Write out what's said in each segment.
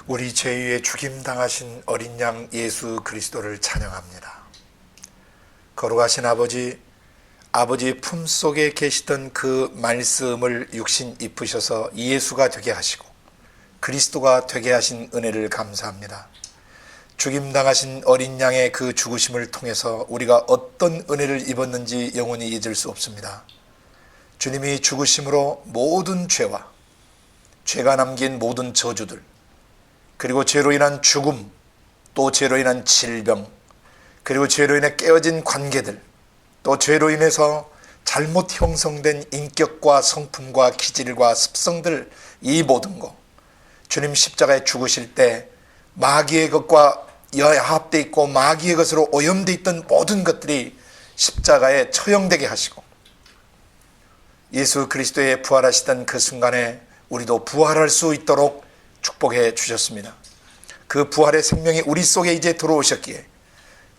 우리 죄위에 죽임당하신 어린 양 예수 그리스도를 찬양합니다. 거룩하신 아버지의 품속에 계시던 그 말씀을 육신 입으셔서 예수가 되게 하시고 그리스도가 되게 하신 은혜를 감사합니다. 죽임당하신 어린 양의 그 죽으심을 통해서 우리가 어떤 은혜를 입었는지 영원히 잊을 수 없습니다. 주님이 죽으심으로 모든 죄가 남긴 모든 저주들, 그리고 죄로 인한 죽음, 또 죄로 인한 질병, 그리고 죄로 인해 깨어진 관계들, 또 죄로 인해서 잘못 형성된 인격과 성품과 기질과 습성들, 이 모든 것, 주님 십자가에 죽으실 때 마귀의 것과 여합되어 있고 마귀의 것으로 오염되어 있던 모든 것들이 십자가에 처형되게 하시고 예수 그리스도의 부활하시던 그 순간에 우리도 부활할 수 있도록 축복해 주셨습니다. 그 부활의 생명이 우리 속에 이제 들어오셨기에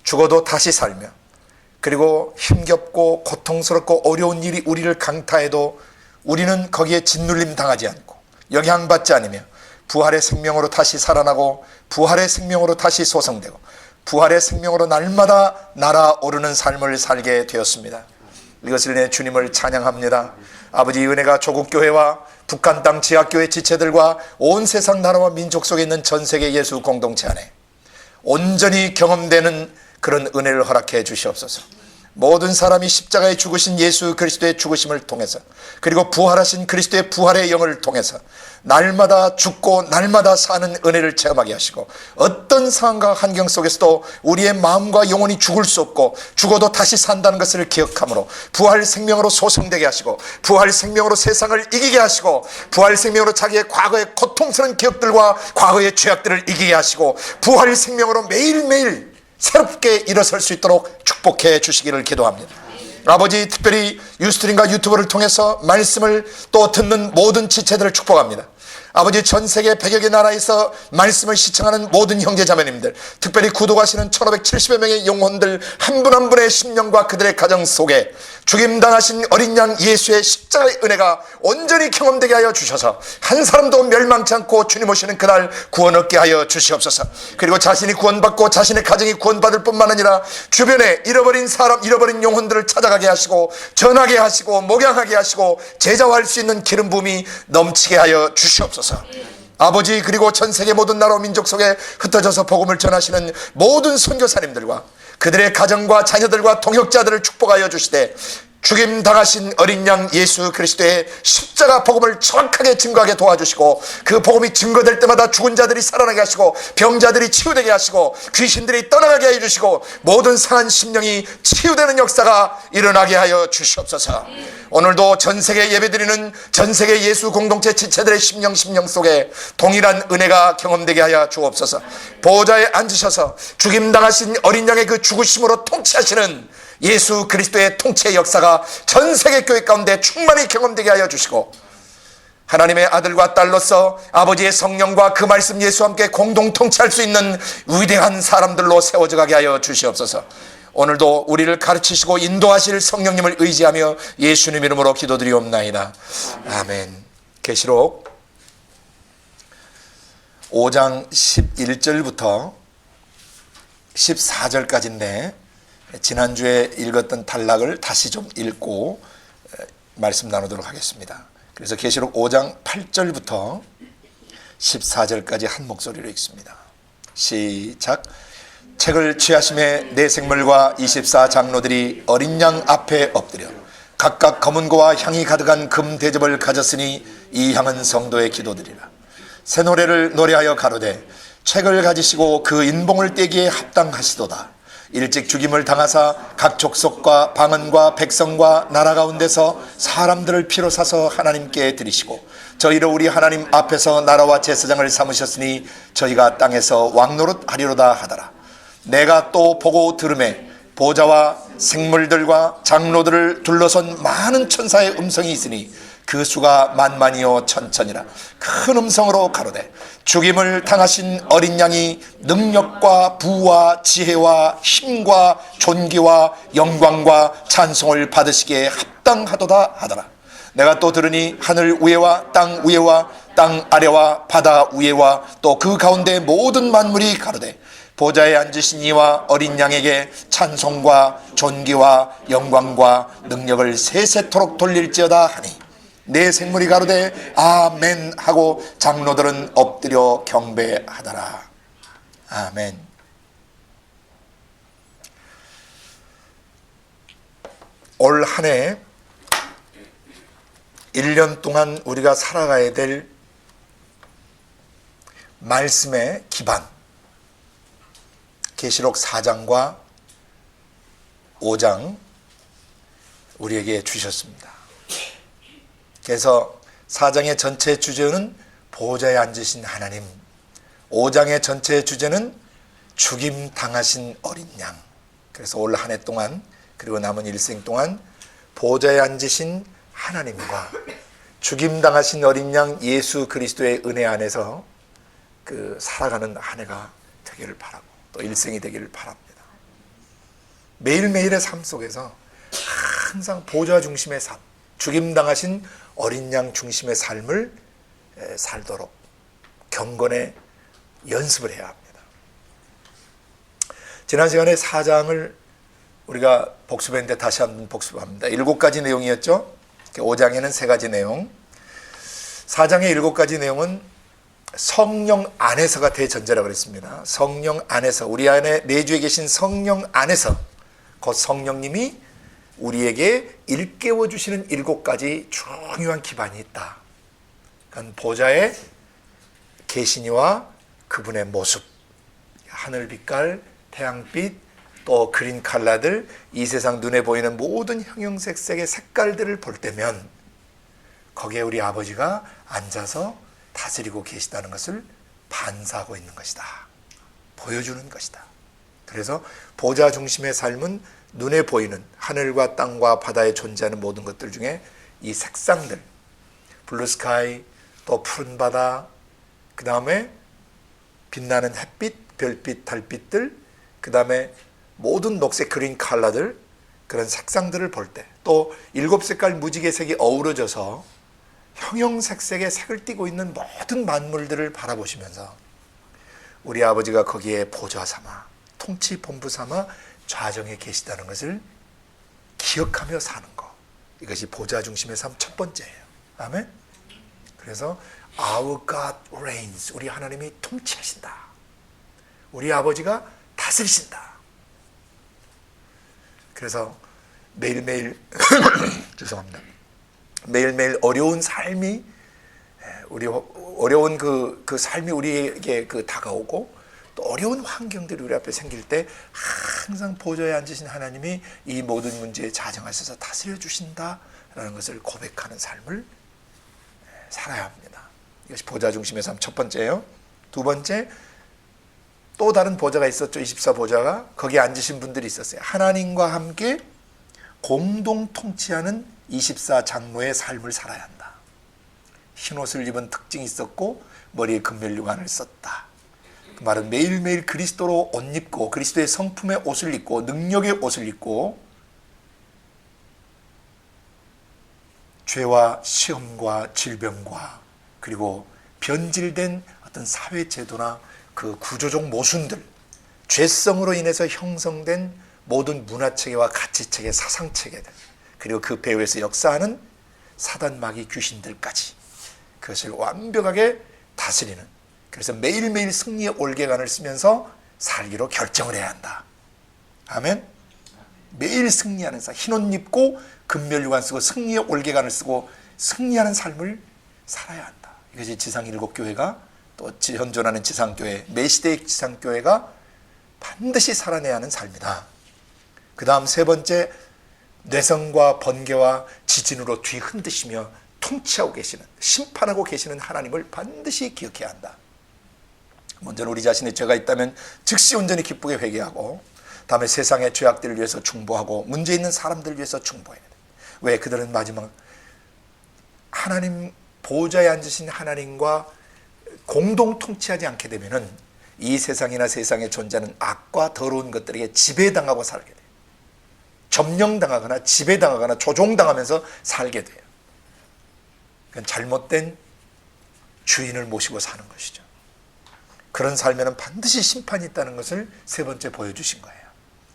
죽어도 다시 살며, 그리고 힘겹고 고통스럽고 어려운 일이 우리를 강타해도 우리는 거기에 짓눌림 당하지 않고 영향받지 않으며 부활의 생명으로 다시 살아나고 부활의 생명으로 다시 소성되고 부활의 생명으로 날마다 날아오르는 삶을 살게 되었습니다. 이것을 내 주님을 찬양합니다. 아버지, 은혜가 조국교회와 북한 땅 지하교회 지체들과 온 세상 나라와 민족 속에 있는 전 세계 예수 공동체 안에 온전히 경험되는 그런 은혜를 허락해 주시옵소서. 모든 사람이 십자가에 죽으신 예수 그리스도의 죽으심을 통해서, 그리고 부활하신 그리스도의 부활의 영을 통해서 날마다 죽고 날마다 사는 은혜를 체험하게 하시고, 어떤 상황과 환경 속에서도 우리의 마음과 영혼이 죽을 수 없고 죽어도 다시 산다는 것을 기억함으로 부활 생명으로 소성되게 하시고, 부활 생명으로 세상을 이기게 하시고, 부활 생명으로 자기의 과거의 고통스러운 기억들과 과거의 죄악들을 이기게 하시고, 부활 생명으로 매일매일 새롭게 일어설 수 있도록 축복해 주시기를 기도합니다. 아버지, 특별히 유스트림과 유튜브를 통해서 말씀을 또 듣는 모든 지체들을 축복합니다. 아버지, 전 세계 100여 개 나라에서 말씀을 시청하는 모든 형제자매님들, 특별히 구독하시는 1570여 명의 영혼들 한 분 한 분의 심령과 그들의 가정 속에 죽임당하신 어린 양 예수의 십자가의 은혜가 온전히 경험되게 하여 주셔서 한 사람도 멸망치 않고 주님 오시는 그날 구원 얻게 하여 주시옵소서. 그리고 자신이 구원받고 자신의 가정이 구원받을 뿐만 아니라 주변에 잃어버린 사람, 잃어버린 영혼들을 찾아가게 하시고 전하게 하시고 목양하게 하시고 제자화할 수 있는 기름 부음이 넘치게 하여 주시옵소서. 아버지, 그리고 전 세계 모든 나라 민족 속에 흩어져서 복음을 전하시는 모든 선교사님들과 그들의 가정과 자녀들과 동역자들을 축복하여 주시되, 죽임당하신 어린 양 예수 그리스도의 십자가 복음을 정확하게 증거하게 도와주시고, 그 복음이 증거될 때마다 죽은 자들이 살아나게 하시고 병자들이 치유되게 하시고 귀신들이 떠나가게 해주시고 모든 상한 심령이 치유되는 역사가 일어나게 하여 주시옵소서. 오늘도 전세계 예배드리는 전세계 예수 공동체 지체들의 심령 속에 동일한 은혜가 경험되게 하여 주옵소서. 보호자에 앉으셔서 죽임당하신 어린 양의 그 죽으심으로 통치하시는 예수 그리스도의 통치의 역사가 전 세계 교회 가운데 충만히 경험되게 하여 주시고, 하나님의 아들과 딸로서 아버지의 성령과 그 말씀 예수와 함께 공동 통치할 수 있는 위대한 사람들로 세워져 가게 하여 주시옵소서. 오늘도 우리를 가르치시고 인도하실 성령님을 의지하며 예수님 이름으로 기도드리옵나이다. 아멘. 계시록 5장 11절부터 14절까지인데 지난주에 읽었던 단락을 다시 좀 읽고 말씀 나누도록 하겠습니다. 그래서 계시록 5장 8절부터 14절까지 한 목소리로 읽습니다. 시작. 책을 취하심에 네 생물과 24장로들이 어린 양 앞에 엎드려 각각 검은 고와 향이 가득한 금 대접을 가졌으니 이 향은 성도의 기도들이라. 새 노래를 노래하여 가로되 책을 가지시고 그 인봉을 떼기에 합당하시도다. 일찍 죽임을 당하사 각 족속과 방언과 백성과 나라 가운데서 사람들을 피로 사서 하나님께 드리시고 저희를 우리 하나님 앞에서 나라와 제사장을 삼으셨으니 저희가 땅에서 왕노릇 하리로다 하더라. 내가 또 보고 들으매 보좌와 생물들과 장로들을 둘러선 많은 천사의 음성이 있으니 그 수가 만만이요 천천이라. 큰 음성으로 가로되 죽임을 당하신 어린 양이 능력과 부와 지혜와 힘과 존귀와 영광과 찬송을 받으시기에 합당하도다 하더라. 내가 또 들으니 하늘 위에와 땅 위에와 땅 아래와 바다 위에와 또 그 가운데 모든 만물이 가로되 보좌에 앉으신 이와 어린 양에게 찬송과 존귀와 영광과 능력을 세세토록 돌릴지어다 하니 내 생물이 가로되 아멘 하고 장로들은 엎드려 경배하더라. 아멘. 올 한 해 1년 동안 우리가 살아가야 될 말씀의 기반, 계시록 4장과 5장 우리에게 주셨습니다. 그래서 4장의 전체 주제는 보좌에 앉으신 하나님, 5장의 전체 주제는 죽임 당하신 어린 양. 그래서 올 한 해 동안 그리고 남은 일생 동안 보좌에 앉으신 하나님과 죽임 당하신 어린 양 예수 그리스도의 은혜 안에서 살아가는 한 해가 되기를 바라고 또 일생이 되기를 바랍니다. 매일매일의 삶 속에서 항상 보좌 중심의 삶, 죽임 당하신 어린 양 중심의 삶을 살도록 경건의 연습을 해야 합니다. 지난 시간에 4장을 우리가 복습했는데 다시 한번 복습합니다. 7가지 내용이었죠. 5장에는 3가지 내용. 4장의 7가지 내용은 성령 안에서가 대전제라고 그랬습니다. 성령 안에서, 우리 안에 내주에 계신 성령 안에서 곧 성령님이 우리에게 일깨워 주시는 7가지 중요한 기반이 있다. 그건 보좌에 계시니와 그분의 모습, 하늘빛깔, 태양빛, 또 그린 칼라들, 이 세상 눈에 보이는 모든 형형색색의 색깔들을 볼 때면 거기에 우리 아버지가 앉아서 다스리고 계시다는 것을 반사하고 있는 것이다. 보여주는 것이다. 그래서 보좌 중심의 삶은 눈에 보이는 하늘과 땅과 바다에 존재하는 모든 것들 중에 이 색상들, 블루스카이, 또 푸른 바다, 그 다음에 빛나는 햇빛, 별빛, 달빛들, 그 다음에 모든 녹색 그린 컬러들, 그런 색상들을 볼 때, 또 7색깔 무지개 색이 어우러져서 형형색색의 색을 띠고 있는 모든 만물들을 바라보시면서 우리 아버지가 거기에 보좌 삼아, 통치 본부 삼아 좌정에 계시다는 것을 기억하며 사는 것, 이것이 보좌 중심의 삶 첫 번째예요. 아멘. 그래서 Our God reigns, 우리 하나님이 통치하신다. 우리 아버지가 다스리신다. 그래서 매일매일 죄송합니다. 매일매일 어려운 삶이, 우리 어려운 그 삶이 우리에게 다가오고 또 어려운 환경들이 우리 앞에 생길 때 항상 보좌에 앉으신 하나님이 이 모든 문제에 자정하셔서 다스려 주신다라는 것을 고백하는 삶을 살아야 합니다. 이것이 보좌 중심의 삶 첫 번째예요. 두 번째, 또 다른 보좌가 있었죠. 24보좌가. 거기에 앉으신 분들이 있었어요. 하나님과 함께 공동 통치하는 24장로의 삶을 살아야 한다. 흰옷을 입은 특징이 있었고 머리에 금면류관을 썼다. 그 말은 매일매일 그리스도로 옷 입고 그리스도의 성품의 옷을 입고 능력의 옷을 입고 죄와 시험과 질병과 그리고 변질된 어떤 사회제도나 그 구조적 모순들, 죄성으로 인해서 형성된 모든 문화체계와 가치체계, 사상체계들, 그리고 그 배후에서 역사하는 사단 마귀 귀신들까지 그것을 완벽하게 다스리는, 그래서 매일매일 승리의 올개관을 쓰면서 살기로 결정을 해야 한다. 아멘. 매일 승리하는 삶, 흰옷 입고 금면류관 쓰고 승리의 올개관을 쓰고 승리하는 삶을 살아야 한다. 이것이 지상 7교회가 또 현존하는 지상교회, 매 시대의 지상교회가 반드시 살아내야 하는 삶이다. 그 다음 세 번째, 뇌성과 번개와 지진으로 뒤흔드시며 통치하고 계시는, 심판하고 계시는 하나님을 반드시 기억해야 한다. 먼저는 우리 자신의 죄가 있다면 즉시 온전히 기쁘게 회개하고, 다음에 세상의 죄악들을 위해서 중보하고 문제 있는 사람들을 위해서 중보해야 돼. 왜? 그들은 마지막 하나님 보좌에 앉으신 하나님과 공동 통치하지 않게 되면은 이 세상이나 세상에 존재하는 악과 더러운 것들에게 지배당하고 살게 돼요. 점령당하거나 지배당하거나 조종당하면서 살게 돼요. 그건 잘못된 주인을 모시고 사는 것이죠. 그런 삶에는 반드시 심판이 있다는 것을 세 번째 보여주신 거예요.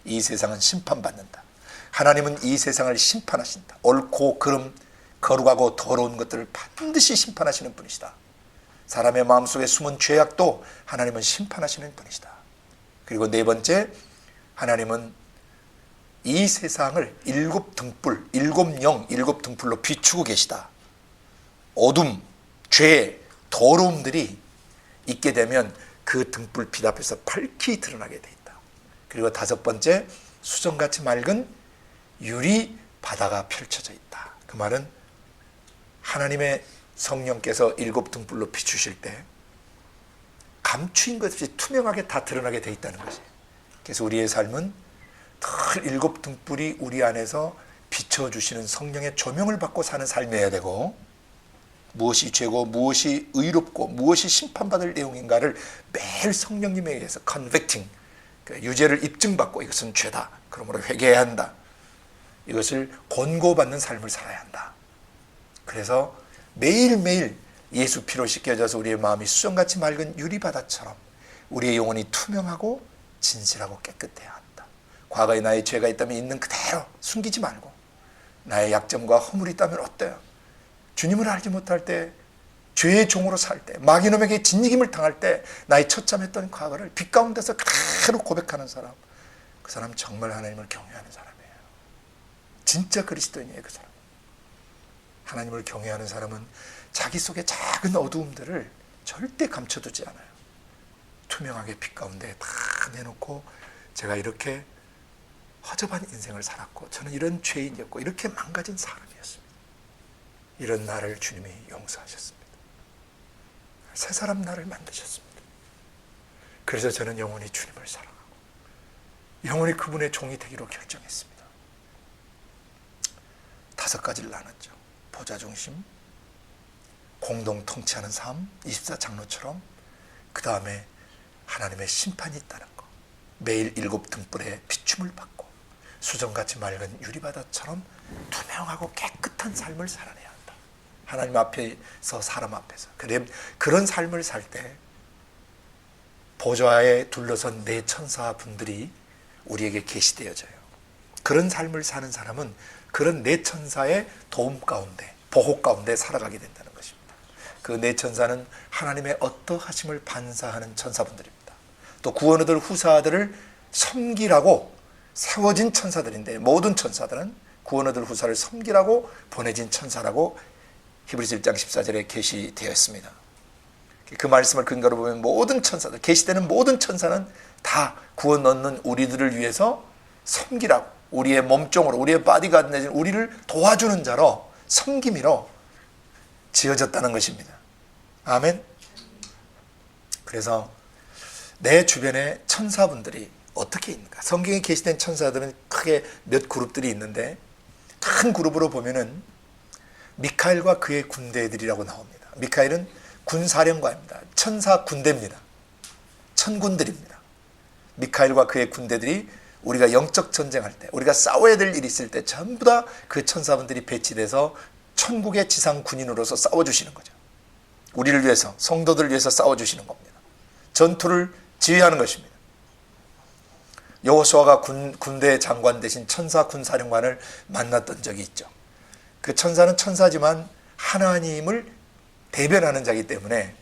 이 세상은 심판받는다. 하나님은 이 세상을 심판하신다. 옳고 그름, 거룩하고 더러운 것들을 반드시 심판하시는 분이시다. 사람의 마음속에 숨은 죄악도 하나님은 심판하시는 분이시다. 그리고 네 번째, 하나님은 이 세상을 일곱 등불, 일곱 등불로 비추고 계시다. 어둠, 죄, 더러움들이 있게 되면 그 등불빛 앞에서 밝히 드러나게 돼 있다. 그리고 다섯 번째, 수정같이 맑은 유리 바다가 펼쳐져 있다. 그 말은 하나님의 성령께서 일곱 등불로 비추실 때 감추인 것 없이 투명하게 다 드러나게 돼 있다는 것이. 그래서 우리의 삶은 늘 일곱 등불이 우리 안에서 비춰주시는 성령의 조명을 받고 사는 삶이어야 되고, 무엇이 죄고 무엇이 의롭고 무엇이 심판받을 내용인가를 매일 성령님에 의해서 convicting, 유죄를 입증받고 이것은 죄다, 그러므로 회개해야 한다, 이것을 권고받는 삶을 살아야 한다. 그래서 매일매일 예수 피로 씻겨져서 우리의 마음이 수정같이 맑은 유리바다처럼 우리의 영혼이 투명하고 진실하고 깨끗해야 한다. 과거에 나의 죄가 있다면 있는 그대로 숨기지 말고, 나의 약점과 허물이 있다면 어때요? 주님을 알지 못할 때, 죄의 종으로 살 때, 마귀놈에게 진이김을 당할 때 나의 처참했던 과거를 빛 가운데서 그대로 고백하는 사람, 그 사람 정말 하나님을 경외하는 사람이에요. 진짜 그리스도인이에요. 그 사람. 하나님을 경외하는 사람은 자기 속의 작은 어두움들을 절대 감춰두지 않아요. 투명하게 빛 가운데 다 내놓고, 제가 이렇게 허접한 인생을 살았고, 저는 이런 죄인이었고, 이렇게 망가진 사람이었습니다. 이런 나를 주님이 용서하셨습니다. 새 사람 나를 만드셨습니다. 그래서 저는 영원히 주님을 사랑하고 영원히 그분의 종이 되기로 결정했습니다. 다섯 가지를 나눴죠. 보좌중심, 공동 통치하는 삶, 24장로처럼, 그 다음에 하나님의 심판이 있다는 것, 매일 일곱 등불에 비춤을 받고 수정같이 맑은 유리바다처럼 투명하고 깨끗한 삶을 살아내야 한다. 하나님 앞에서, 사람 앞에서. 그런 삶을 살 때 보좌에 둘러선 네 천사분들이 우리에게 계시되어져요. 그런 삶을 사는 사람은 그런 네 천사의 도움 가운데, 보호 가운데 살아가게 된다는 것입니다. 그 네 천사는 하나님의 어떠하심을 반사하는 천사분들입니다. 또 구원 얻을 후사들을 섬기라고 세워진 천사들인데, 모든 천사들은 구원 얻을 후사를 섬기라고 보내진 천사라고 히브리서 1장 14절에 계시되어 있습니다. 그 말씀을 근거로 보면 모든 천사들, 계시되는 모든 천사는 다 구원 얻는 우리들을 위해서 섬기라고, 우리의 몸종으로, 우리의 바디가드 내지는 우리를 도와주는 자로, 섬김이로 지어졌다는 것입니다. 아멘. 그래서 내 주변에 천사분들이 어떻게 있는가? 성경에 계시된 천사들은 크게 몇 그룹들이 있는데, 큰 그룹으로 보면은 미카엘과 그의 군대들이라고 나옵니다. 미카엘은 군사령관입니다. 천사 군대입니다. 천군들입니다. 미카엘과 그의 군대들이 우리가 영적 전쟁할 때, 우리가 싸워야 될 일이 있을 때 전부 다 그 천사분들이 배치돼서 천국의 지상 군인으로서 싸워주시는 거죠. 우리를 위해서, 성도들을 위해서 싸워주시는 겁니다. 전투를 지휘하는 것입니다. 여호수아가 군대 장관 대신 천사 군사령관을 만났던 적이 있죠. 그 천사는 천사지만 하나님을 대변하는 자이기 때문에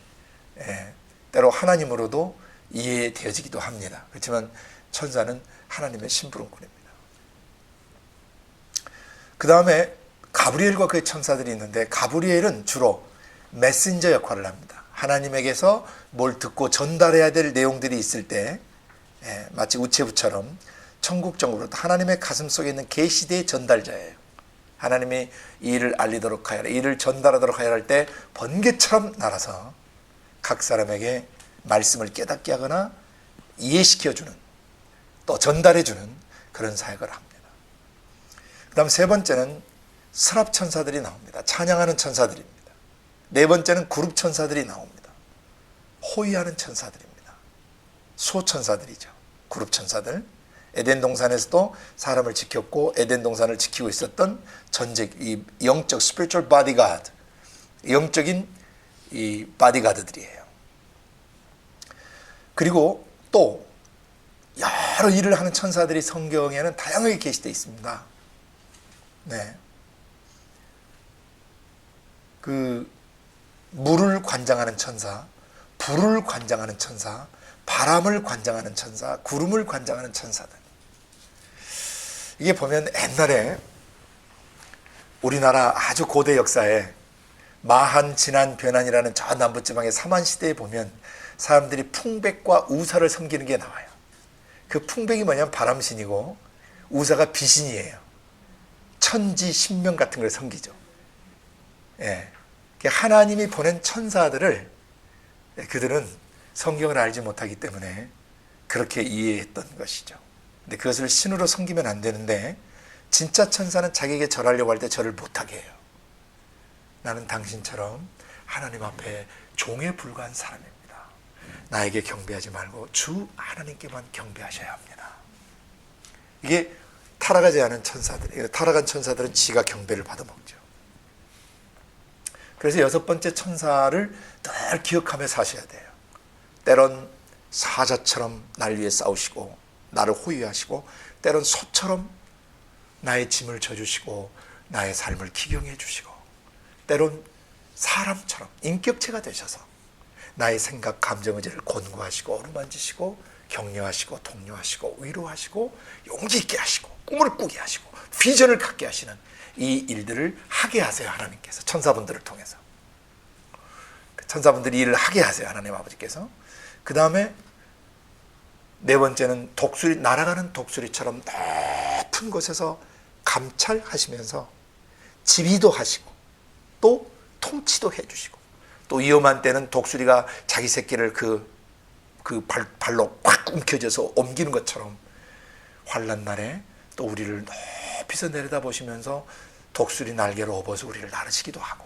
때로 하나님으로도 이해되어지기도 합니다. 그렇지만 천사는 하나님의 심부름꾼입니다. 그 다음에 가브리엘과 그의 천사들이 있는데, 가브리엘은 주로 메신저 역할을 합니다. 하나님에게서 뭘 듣고 전달해야 될 내용들이 있을 때 마치 우체부처럼 천국적으로 하나님의 가슴 속에 있는 계시대의 전달자예요. 하나님이 이 일을 알리도록 하여라, 이 일을 전달하도록 하여라 할 때 번개처럼 날아서 각 사람에게 말씀을 깨닫게 하거나 이해시켜주는, 또 전달해주는 그런 사역을 합니다. 그 다음 세 번째는 서랍 천사들이 나옵니다. 찬양하는 천사들입니다. 네 번째는 그룹 천사들이 나옵니다. 호위하는 천사들입니다. 소천사들이죠. 그룹 천사들. 에덴 동산에서도 사람을 지켰고, 에덴 동산을 지키고 있었던 전직 이 영적 spiritual bodyguard, 영적인 이 바디가드들이에요. 그리고 또 여러 일을 하는 천사들이 성경에는 다양하게 게시되어 있습니다. 네. 그 물을 관장하는 천사, 불을 관장하는 천사, 바람을 관장하는 천사, 구름을 관장하는 천사들. 이게 보면 옛날에 우리나라 아주 고대 역사에 마한, 진한, 변한이라는 저 남부지방의 삼한시대에 보면 사람들이 풍백과 우사를 섬기는 게 나와요. 그 풍백이 뭐냐면 바람신이고 우사가 비신이에요. 천지, 신명 같은 걸 섬기죠. 예. 하나님이 보낸 천사들을 그들은 성경을 알지 못하기 때문에 그렇게 이해했던 것이죠. 근데 그것을 신으로 섬기면 안 되는데 진짜 천사는 자기에게 절하려고 할 때 절을 못하게 해요. 나는 당신처럼 하나님 앞에 종에 불과한 사람입니다. 나에게 경배하지 말고 주 하나님께만 경배하셔야 합니다. 이게 타락하지 않은 천사들이에요. 타락한 천사들은 지가 경배를 받아먹죠. 그래서 여섯 번째 천사를 늘 기억하며 사셔야 돼요. 때론 사자처럼 날 위해 싸우시고 나를 호위하시고 때론 소처럼 나의 짐을 져주시고 나의 삶을 기경해 주시고 때론 사람처럼 인격체가 되셔서 나의 생각, 감정, 의지를 권고하시고 어루만지시고 격려하시고 독려하시고 위로하시고 용기 있게 하시고 꿈을 꾸게 하시고 비전을 갖게 하시는 이 일들을 하게 하세요. 하나님께서 천사분들을 통해서 천사분들이 일을 하게 하세요. 하나님 아버지께서. 그 다음에 네 번째는 독수리, 날아가는 독수리처럼 높은 곳에서 감찰하시면서 지휘도 하시고 또 통치도 해주시고 또 위험한 때는 독수리가 자기 새끼를 발로 꽉 움켜져서 옮기는 것처럼 환난 날에 또 우리를 높이서 내려다보시면서 독수리 날개로 업어서 우리를 나르시기도 하고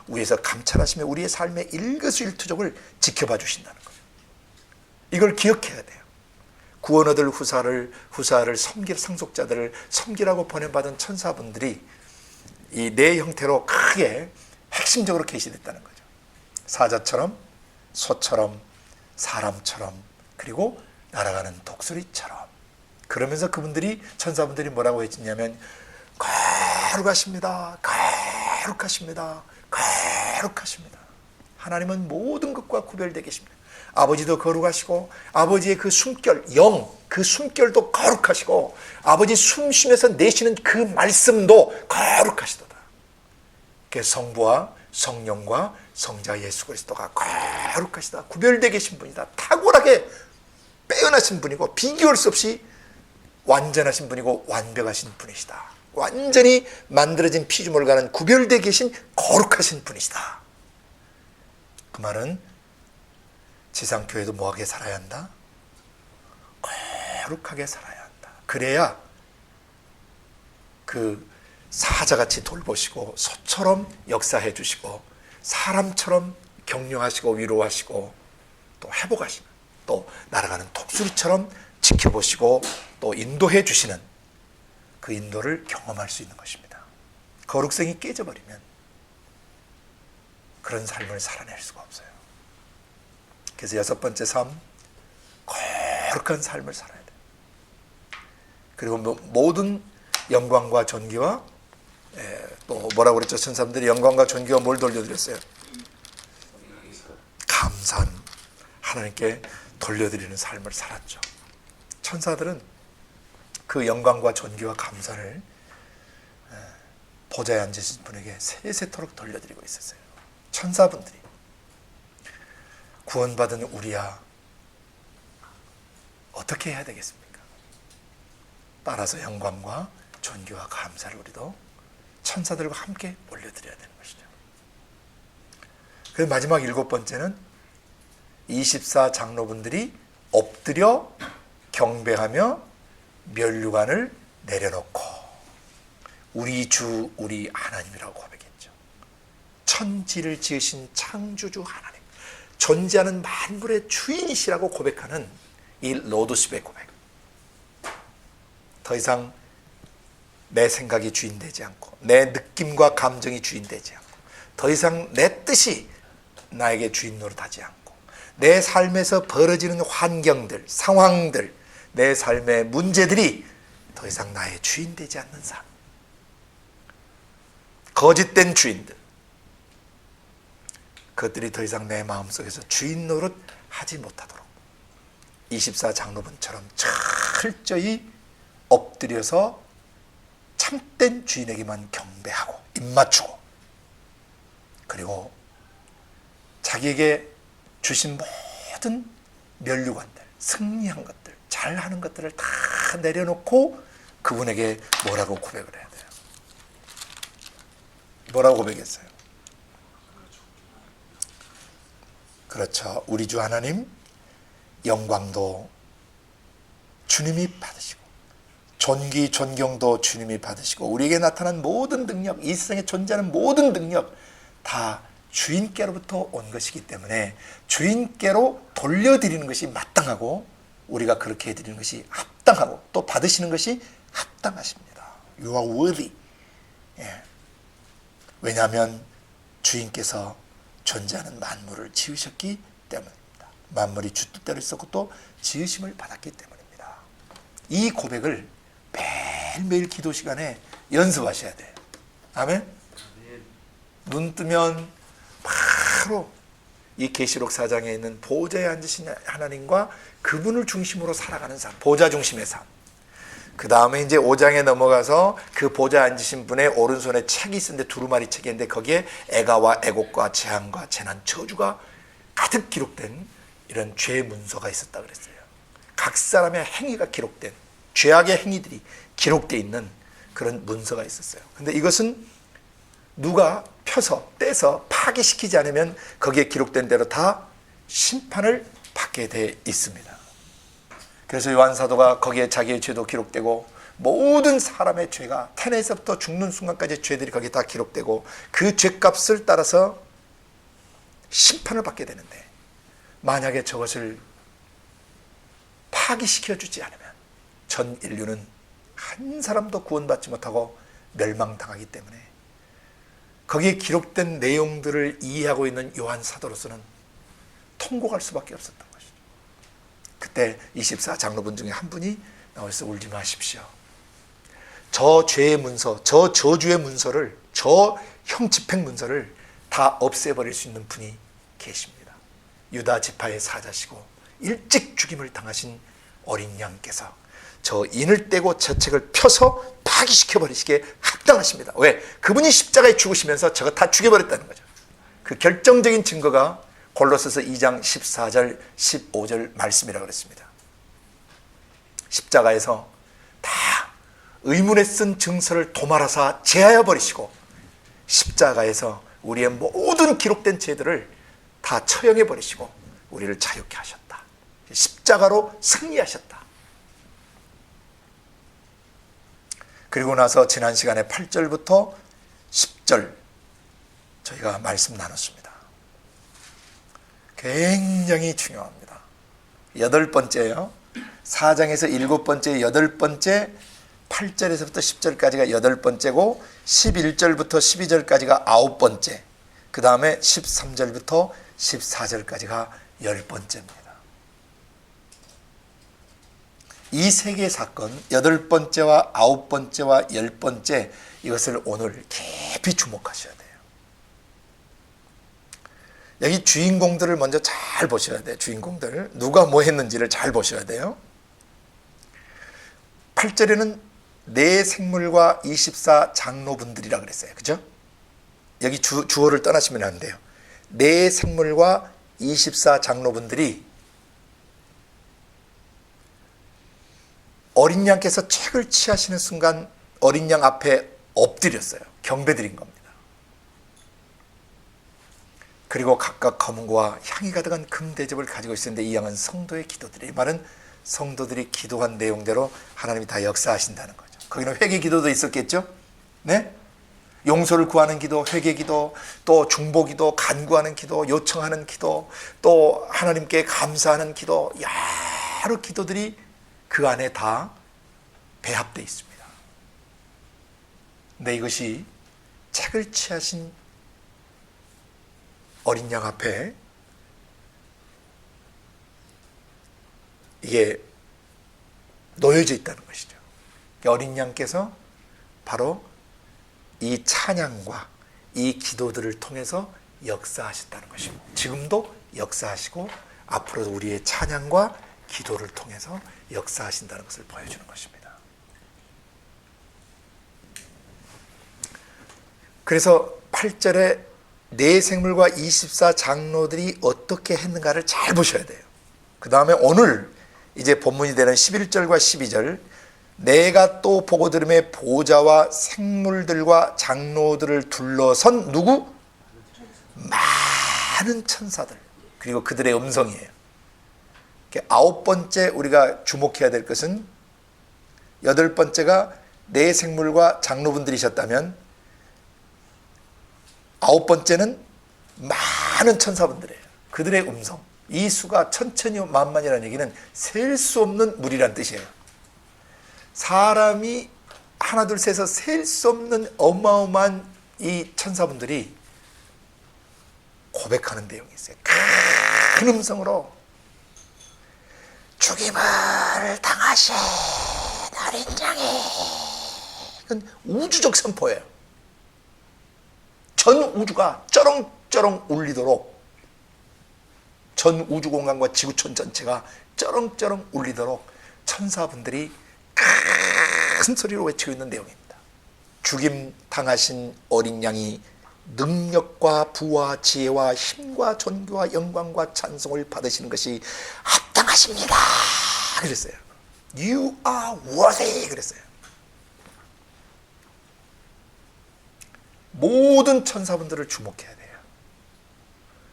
위에서 감찰하시며 우리의 삶의 일거수일투족을 지켜봐 주신다는 거예요. 이걸 기억해야 돼요. 구원 얻을 후사를 섬길 상속자들을 섬기라고 보내받은 천사분들이 이 네 형태로 크게 핵심적으로 계시됐다는 거죠. 사자처럼, 소처럼, 사람처럼, 그리고 날아가는 독수리처럼. 그러면서 그분들이 천사분들이 뭐라고 했냐면 거룩하십니다. 거룩하십니다. 거룩하십니다. 하나님은 모든 것과 구별되게 계십니다. 아버지도 거룩하시고 아버지의 그 숨결, 영, 그 숨결도 거룩하시고 아버지 숨 쉬면서 내쉬는 그 말씀도 거룩하시도다. 성부와 성령과 성자 예수 그리스도가 거룩하시다. 구별되게 계신 분이다. 탁월하게 빼어나신 분이고 비교할 수 없이 완전하신 분이고 완벽하신 분이시다. 완전히 만들어진 피조물과는 구별되게 계신 거룩하신 분이시다. 그 말은 지상교회도 뭐하게 살아야 한다? 거룩하게 살아야 한다. 그래야 그 사자같이 돌보시고 소처럼 역사해 주시고 사람처럼 격려하시고 위로하시고 또 회복하시고 또 날아가는 독수리처럼 지켜보시고 또 인도해 주시는 그 인도를 경험할 수 있는 것입니다. 거룩성이 깨져버리면 그런 삶을 살아낼 수가 없어요. 그래서 여섯 번째 삶, 거룩한 삶을 살아야 돼요. 그리고 모든 영광과 존귀와 또 뭐라고 그랬죠? 천사들이 영광과 존귀와 뭘 돌려드렸어요? 감사한 하나님께 돌려드리는 삶을 살았죠. 천사들은 그 영광과 존귀와 감사를 보좌에 앉으신 분에게 세세토록 돌려드리고 있었어요. 천사분들이 구원받은 우리야 어떻게 해야 되겠습니까? 따라서 영광과 존귀와 감사를 우리도 천사들과 함께 올려드려야 되는 것이죠. 그리고 마지막 일곱 번째는 24 장로분들이 엎드려 경배하며 면류관을 내려놓고 우리 주 우리 하나님이라고 고백했죠. 천지를 지으신 창조주 하나님, 존재하는 만물의 주인이시라고 고백하는 이 로드십의 고백. 더 이상 내 생각이 주인되지 않고 내 느낌과 감정이 주인되지 않고 더 이상 내 뜻이 나에게 주인 노릇하지 않고 내 삶에서 벌어지는 환경들, 상황들, 내 삶의 문제들이 더 이상 나의 주인 되지 않는 삶. 거짓된 주인들. 그것들이 더 이상 내 마음속에서 주인 노릇 하지 못하도록 24 장로분처럼 철저히 엎드려서 참된 주인에게만 경배하고 입맞추고, 그리고 자기에게 주신 모든 면류관들, 승리한 것들, 잘하는 것들을 다 내려놓고 그분에게 뭐라고 고백을 해야 돼요? 뭐라고 고백했어요? 그렇죠. 우리 주 하나님, 영광도 주님이 받으시고 존귀 존경도 주님이 받으시고 우리에게 나타난 모든 능력, 이 세상에 존재하는 모든 능력 다 주인께로부터 온 것이기 때문에 주인께로 돌려드리는 것이 마땅하고, 우리가 그렇게 해드리는 것이 합당하고, 또 받으시는 것이 합당하십니다. You are worthy. 예. 왜냐하면 주인께서 존재하는 만물을 지으셨기 때문입니다. 만물이 주 뜻대로 있었고 또 지으심을 받았기 때문입니다. 이 고백을 매일매일 기도 시간에 연습하셔야 돼요. 아멘? 눈 뜨면 바로 이 계시록 4장에 있는 보좌에 앉으신 하나님과 그분을 중심으로 살아가는 삶, 보좌 중심의 삶. 그 다음에 이제 5장에 넘어가서 그 보좌에 앉으신 분의 오른손에 책이 있었는데, 두루마리 책이 있는데 거기에 애가와 애곡과 재앙과 재난, 저주가 가득 기록된 이런 죄 문서가 있었다 그랬어요. 각 사람의 행위가 기록된, 죄악의 행위들이 기록되어 있는 그런 문서가 있었어요. 근데 이것은 누가 펴서 떼서 파기시키지 않으면 거기에 기록된 대로 다 심판을 받게 돼 있습니다. 그래서 요한 사도가 거기에 자기의 죄도 기록되고 모든 사람의 죄가 태어나서부터 죽는 순간까지 죄들이 거기에 다 기록되고 그 죄값을 따라서 심판을 받게 되는데, 만약에 저것을 파기시켜주지 않으면 전 인류는 한 사람도 구원받지 못하고 멸망당하기 때문에 거기에 기록된 내용들을 이해하고 있는 요한 사도로서는 통곡할 수밖에 없었던 것이죠. 그때 24 장로분 중에 한 분이 나와서 울지 마십시오. 저 죄의 문서, 저 저주의 문서를, 저 형 집행 문서를 다 없애버릴 수 있는 분이 계십니다. 유다 지파의 사자시고 일찍 죽임을 당하신 어린 양께서 저 인을 떼고 저 책을 펴서 파기시켜버리시기에 합당하십니다. 왜? 그분이 십자가에 죽으시면서 저거 다 죽여버렸다는 거죠. 그 결정적인 증거가 골로새서 2장 14절 15절 말씀이라고 그랬습니다. 십자가에서 다 의문에 쓴 증서를 도말하사 제하여 버리시고 십자가에서 우리의 모든 기록된 죄들을 다 처형해 버리시고 우리를 자유케 하셨다. 십자가로 승리하셨다. 그리고 나서 지난 시간에 8절부터 10절 저희가 말씀 나눴습니다. 굉장히 중요합니다. 8번째예요. 4장에서 7번째, 8번째, 8절에서부터 10절까지가 8번째고 11절부터 12절까지가 9번째, 그 다음에 13절부터 14절까지가 10번째입니다. 이 세 개의 사건, 8번째와 9번째와 10번째, 이것을 오늘 깊이 주목하셔야 돼요. 여기 주인공들을 먼저 잘 보셔야 돼요. 주인공들 누가 뭐 했는지를 잘 보셔야 돼요. 8절에는 네 생물과 24 장로분들이라 그랬어요. 그죠? 여기 주어를 떠나시면 안 돼요. 네 생물과 24 장로분들이 어린 양께서 책을 취하시는 순간 어린 양 앞에 엎드렸어요. 경배드린 겁니다. 그리고 각각 검은고와 향이 가득한 금대접을 가지고 있었는데 이 양은 성도의 기도들이, 이 말은 성도들이 기도한 내용대로 하나님이 다 역사하신다는 거죠. 거기는 회개 기도도 있었겠죠? 네? 용서를 구하는 기도, 회개 기도, 또 중보 기도, 간구하는 기도, 요청하는 기도, 또 하나님께 감사하는 기도, 여러 기도들이 그 안에 다 배합되어 있습니다. 근데 이것이 책을 취하신 어린 양 앞에 이게 놓여져 있다는 것이죠. 어린 양께서 바로 이 찬양과 이 기도들을 통해서 역사하셨다는 것이고, 지금도 역사하시고 앞으로도 우리의 찬양과 기도를 통해서 역사하신다는 것을 보여주는 것입니다. 그래서 8절에 내 생물과 24 장로들이 어떻게 했는가를 잘 보셔야 돼요. 그 다음에 오늘 이제 본문이 되는 11절과 12절, 내가 또 보고 들음에 보좌와 생물들과 장로들을 둘러선 누구? 많은 천사들, 그리고 그들의 음성이에요. 아홉 번째 우리가 주목해야 될 것은, 여덟 번째가 내 생물과 장로분들이셨다면 아홉 번째는 많은 천사분들이에요. 그들의 음성, 이 수가 천천히 만만이라는 얘기는 셀 수 없는 무리란 뜻이에요. 사람이 하나 둘 셋에서 셀 수 없는 어마어마한 이 천사분들이 고백하는 내용이 있어요. 큰 음성으로 죽임을 당하신 어린 양이, 이건 우주적 선포예요. 전 우주가 쩌렁쩌렁 울리도록, 전 우주 공간과 지구촌 전체가 쩌렁쩌렁 울리도록 천사분들이 큰 소리로 외치고 있는 내용입니다. 죽임 당하신 어린 양이 능력과 부와 지혜와 힘과 존귀와 영광과 찬송을 받으시는 것이 합당하십니다 그랬어요. You are worthy 그랬어요. 모든 천사분들을 주목해야 돼요.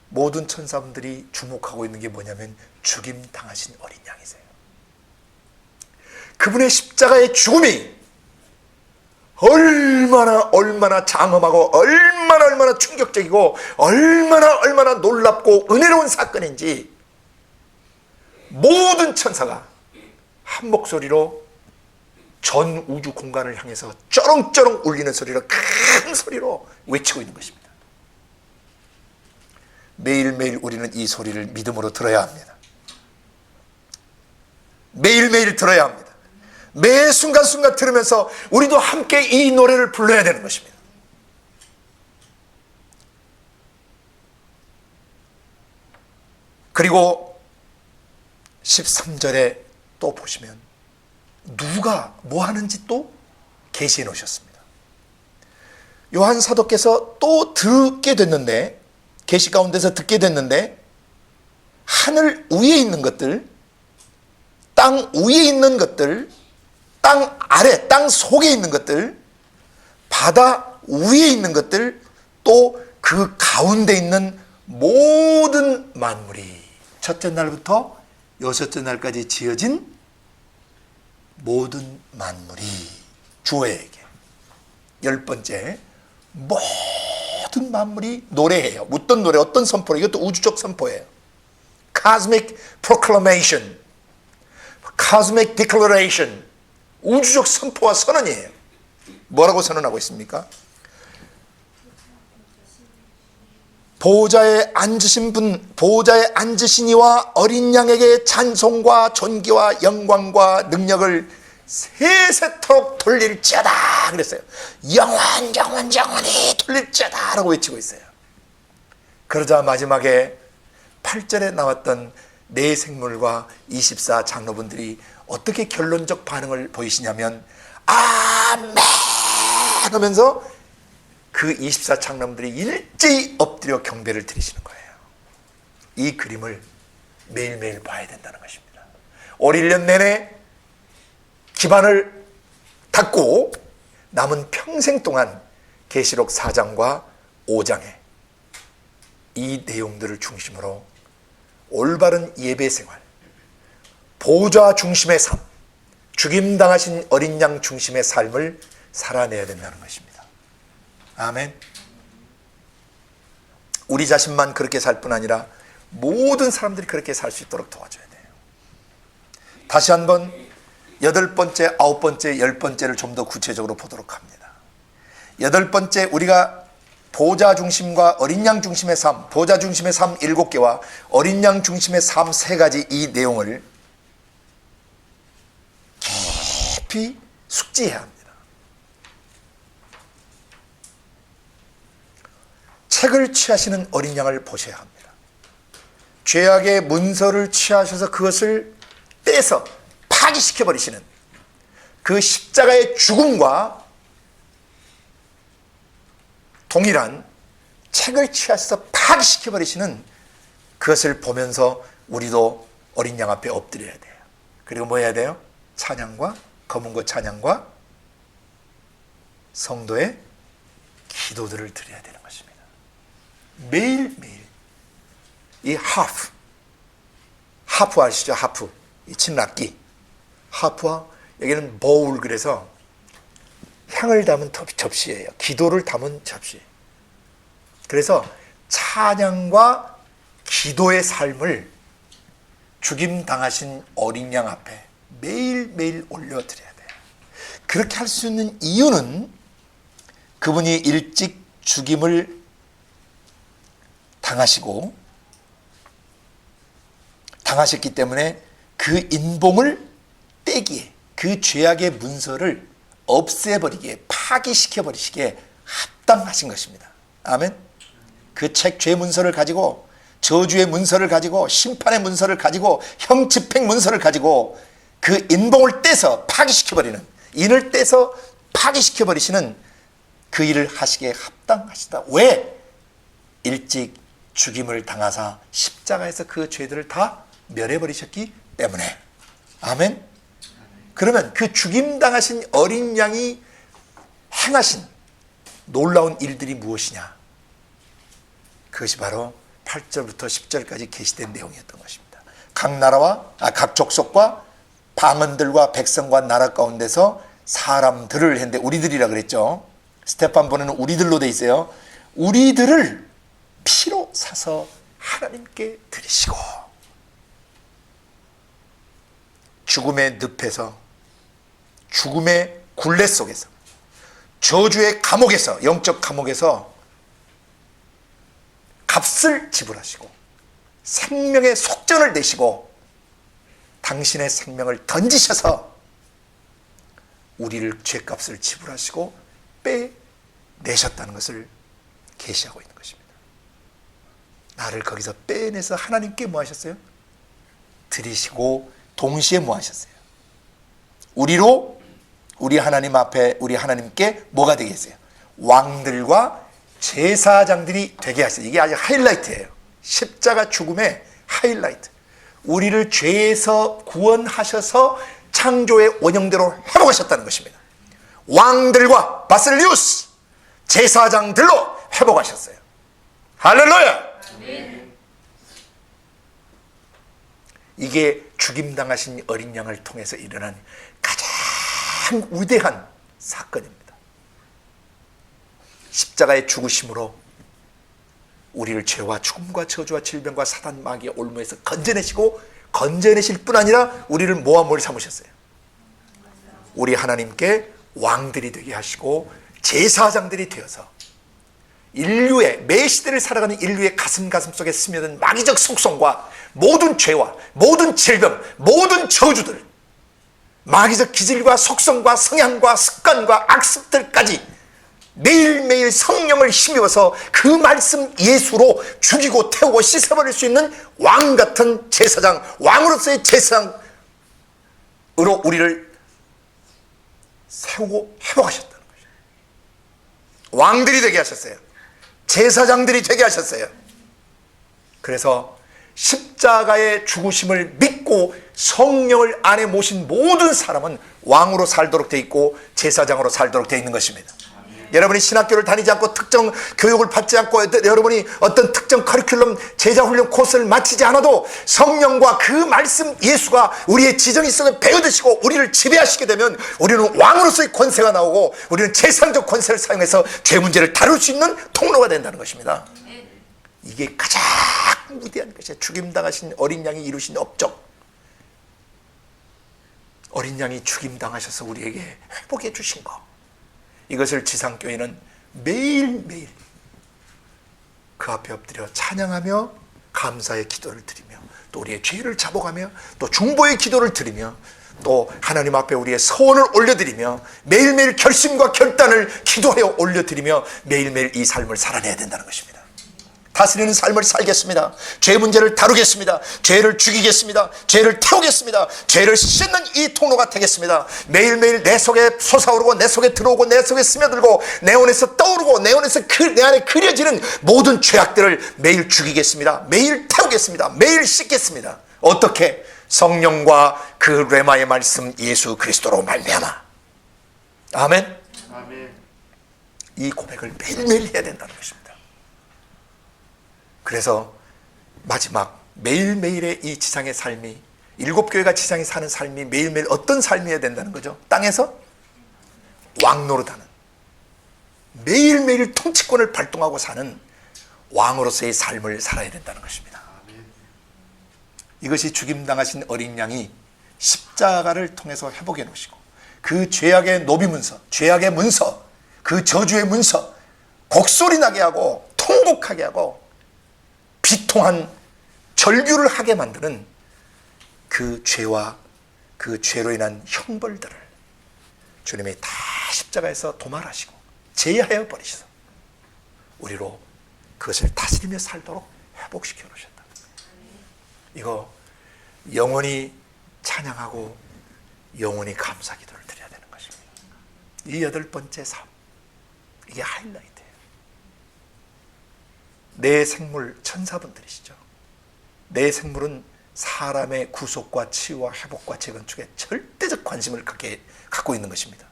모든 천사분들이 주목하고 있는 게 뭐냐면 죽임 당하신 어린 양이세요. 그분의 십자가의 죽음이 얼마나 장엄하고 얼마나 충격적이고 얼마나 놀랍고 은혜로운 사건인지 모든 천사가 한 목소리로 전 우주 공간을 향해서 쩌렁쩌렁 울리는 소리로, 큰 소리로 외치고 있는 것입니다. 매일매일 우리는 이 소리를 믿음으로 들어야 합니다. 매일매일 들어야 합니다. 매 순간순간 들으면서 우리도 함께 이 노래를 불러야 되는 것입니다. 그리고 13절에 또 보시면 누가 뭐 하는지 또 계시해 놓으셨습니다. 요한 사도께서 또 듣게 됐는데, 계시 가운데서 듣게 됐는데, 하늘 위에 있는 것들, 땅 위에 있는 것들, 땅 아래, 땅 속에 있는 것들, 바다 위에 있는 것들, 또 그 가운데 있는 모든 만물이 첫째 날부터 여섯째 날까지 지어진 모든 만물이 주에게, 열 번째, 모든 만물이 노래해요. 어떤 노래, 어떤 선포로, 이것도 우주적 선포예요. Cosmic Proclamation, Cosmic Declaration, 우주적 선포와 선언이에요. 뭐라고 선언하고 있습니까? 보좌에 앉으신 분, 보좌에 앉으신 이와 어린 양에게 찬송과 존귀와 영광과 능력을 세세토록 돌릴지어다 그랬어요. 영원히 돌릴지어다 라고 외치고 있어요. 그러자 마지막에 8절에 나왔던 네 생물과 24 장로분들이 어떻게 결론적 반응을 보이시냐면 아멘 하면서 그 24 장로분들이 일제히 엎드려 경배를 드리시는 거예요. 이 그림을 매일매일 봐야 된다는 것입니다. 올 1년 내내 기반을 닦고 남은 평생 동안 계시록 4장과 5장에 이 내용들을 중심으로 올바른 예배 생활, 보좌 중심의 삶, 죽임당하신 어린 양 중심의 삶을 살아내야 된다는 것입니다. 아멘. 우리 자신만 그렇게 살 뿐 아니라 모든 사람들이 그렇게 살 수 있도록 도와줘야 돼요. 다시 한번 여덟 번째, 아홉 번째, 열 번째를 좀 더 구체적으로 보도록 합니다. 여덟 번째, 우리가 보좌 중심과 어린 양 중심의 삶, 보좌 중심의 삶 7개와 어린 양 중심의 삶 3가지 이 내용을 깊이 숙지해야 합니다. 책을 취하시는 어린 양을 보셔야 합니다. 죄악의 문서를 취하셔서 그것을 떼서 파기시켜버리시는 그 십자가의 죽음과 동일한 책을 취하셔서 파기시켜버리시는 그것을 보면서 우리도 어린 양 앞에 엎드려야 돼요. 그리고 뭐 해야 돼요? 찬양과 검은고 찬양과 성도의 기도들을 드려야 되는 것입니다. 매일매일 이 하프 아시죠? 하프, 이 친락기, 하프와 여기는 보울, 그래서 향을 담은 접시예요. 기도를 담은 접시. 그래서 찬양과 기도의 삶을 죽임 당하신 어린 양 앞에 매일매일 올려드려야 돼요. 그렇게 할 수 있는 이유는 그분이 일찍 죽임을 당하셨기 때문에 그 인봉을 떼기에, 그 죄악의 문서를 없애버리기에, 파기시켜버리시기에 합당하신 것입니다. 아멘. 그 책 죄 문서를 가지고, 저주의 문서를 가지고, 심판의 문서를 가지고, 형 집행 문서를 가지고 그 인봉을 떼서 파기시켜버리는, 인을 떼서 파기시켜버리시는 그 일을 하시기에 합당하시다. 왜? 일찍 죽임을 당하사 십자가에서 그 죄들을 다 멸해버리셨기 때문에. 아멘. 그러면 그 죽임당하신 어린 양이 행하신 놀라운 일들이 무엇이냐? 그것이 바로 8절부터 10절까지 게시된 내용이었던 것입니다. 각 족속과 방언들과 백성과 나라 가운데서 사람들을 했는데 우리들이라 그랬죠. 스테판보는 우리들로 돼 있어요. 우리들을 피로 사서 하나님께 드리시고, 죽음의 늪에서, 죽음의 굴레 속에서, 저주의 감옥에서, 영적 감옥에서 값을 지불하시고 생명의 속전을 내시고 당신의 생명을 던지셔서 우리를 죄값을 지불하시고 빼내셨다는 것을 계시하고 있는 것입니다. 나를 거기서 빼내서 하나님께 뭐 하셨어요? 드리시고 동시에 뭐 하셨어요? 우리로 우리 하나님 앞에, 우리 하나님께 뭐가 되게 했어요? 왕들과 제사장들이 되게 하셨어요. 이게 아주 하이라이트예요. 십자가 죽음의 하이라이트. 우리를 죄에서 구원하셔서 창조의 원형대로 회복하셨다는 것입니다. 왕들과 바실리우스 제사장들로 회복하셨어요. 할렐루야. 이게 죽임당하신 어린 양을 통해서 일어난 가장 위대한 사건입니다. 십자가의 죽으심으로 우리를 죄와 죽음과 저주와 질병과 사단 마귀의 올무에서 건져내실 뿐 아니라 우리를 뭐와 뭘 삼으셨어요? 우리 하나님께 왕들이 되게 하시고 제사장들이 되어서 인류의, 매 시대를 살아가는 인류의 가슴 속에 스며든 마귀적 속성과 모든 죄와 모든 질병, 모든 저주들, 마귀적 기질과 속성과 성향과 습관과 악습들까지 매일매일 성령을 힘입어서 그 말씀 예수로 죽이고 태우고 씻어버릴 수 있는 왕같은 제사장, 왕으로서의 제사장으로 우리를 세우고 회복하셨다는 거죠. 왕들이 되게 하셨어요. 제사장들이 되게 하셨어요. 그래서 십자가의 죽으심을 믿고 성령을 안에 모신 모든 사람은 왕으로 살도록 돼 있고 제사장으로 살도록 돼 있는 것입니다. 여러분이 신학교를 다니지 않고 특정 교육을 받지 않고 여러분이 어떤 특정 커리큘럼 제자훈련 코스를 마치지 않아도 성령과 그 말씀 예수가 우리의 지정이 속에 배어드시고 우리를 지배하시게 되면 우리는 왕으로서의 권세가 나오고 우리는 제사장적 권세를 사용해서 죄 문제를 다룰 수 있는 통로가 된다는 것입니다. 이게 가장 위대한 것이에요. 죽임당하신 어린 양이 이루신 업적. 어린 양이 죽임당하셔서 우리에게 회복해 주신 거. 이것을 지상교회는 매일매일 그 앞에 엎드려 찬양하며 감사의 기도를 드리며 또 우리의 죄를 자복하며 또 중보의 기도를 드리며 또 하나님 앞에 우리의 소원을 올려드리며 매일매일 결심과 결단을 기도하여 올려드리며 매일매일 이 삶을 살아내야 된다는 것입니다. 다스리는 삶을 살겠습니다. 죄 문제를 다루겠습니다. 죄를 죽이겠습니다. 죄를 태우겠습니다. 죄를 씻는 이 통로가 되겠습니다. 매일매일 내 속에 솟아오르고 내 속에 들어오고 내 속에 스며들고 내 안에서 떠오르고 내 안에서 내 안에 그려지는 모든 죄악들을 매일 죽이겠습니다. 매일 태우겠습니다. 매일 씻겠습니다. 어떻게? 성령과 그 레마의 말씀 예수 그리스도로 말미암아. 아멘. 아멘. 이 고백을 매일매일 해야 된다는 것입니다. 그래서 마지막 매일매일의 이 지상의 삶이, 일곱 교회가 지상에 사는 삶이 매일매일 어떤 삶이어야 된다는 거죠? 땅에서 왕노릇하는, 매일매일 통치권을 발동하고 사는 왕으로서의 삶을 살아야 된다는 것입니다. 이것이 죽임당하신 어린 양이 십자가를 통해서 회복해 놓으시고 그 죄악의 노비문서, 죄악의 문서, 그 저주의 문서 곡소리 나게 하고 통곡하게 하고 비통한 절규를 하게 만드는 그 죄와 그 죄로 인한 형벌들을 주님이 다 십자가에서 도말하시고 제하여 버리셔서 우리로 그것을 다스리며 살도록 회복시켜 놓으셨다. 이거 영원히 찬양하고 영원히 감사 기도를 드려야 되는 것입니다. 이 여덟 번째 삶, 이게 하이라이트예요. 내 생물 천사분들이시죠. 내 생물은 사람의 구속과 치유와 회복과 재건축에 절대적 관심을 갖고 있는 것입니다.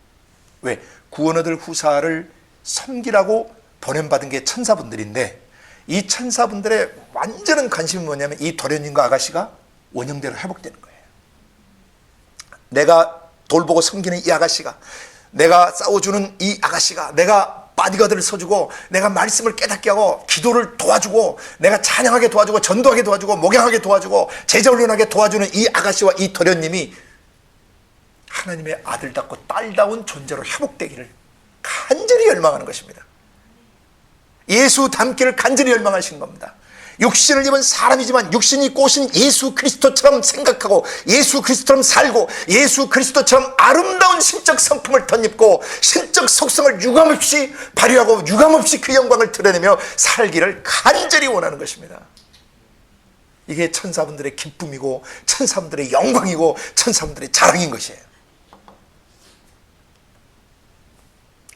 왜? 구원 얻을 후사를 섬기라고 보냄받은 게 천사분들인데 이 천사분들의 완전한 관심이 뭐냐면 이 도련님과 아가씨가 원형대로 회복되는 거예요. 내가 돌보고 섬기는 이 아가씨가, 내가 싸워주는 이 아가씨가, 내가 바디가드를 서주고 내가 말씀을 깨닫게 하고 기도를 도와주고 내가 찬양하게 도와주고 전도하게 도와주고 목양하게 도와주고 제자훈련하게 도와주는 이 아가씨와 이 도련님이 하나님의 아들답고 딸다운 존재로 회복되기를 간절히 열망하는 것입니다. 예수 닮기를 간절히 열망하신 겁니다. 육신을 입은 사람이지만 육신이 입고 오신 예수 그리스도처럼 생각하고 예수 그리스도처럼 살고 예수 그리스도처럼 아름다운 신적 성품을 덧입고 신적 속성을 유감없이 발휘하고 유감없이 그 영광을 드러내며 살기를 간절히 원하는 것입니다. 이게 천사분들의 기쁨이고 천사분들의 영광이고 천사분들의 자랑인 것이에요.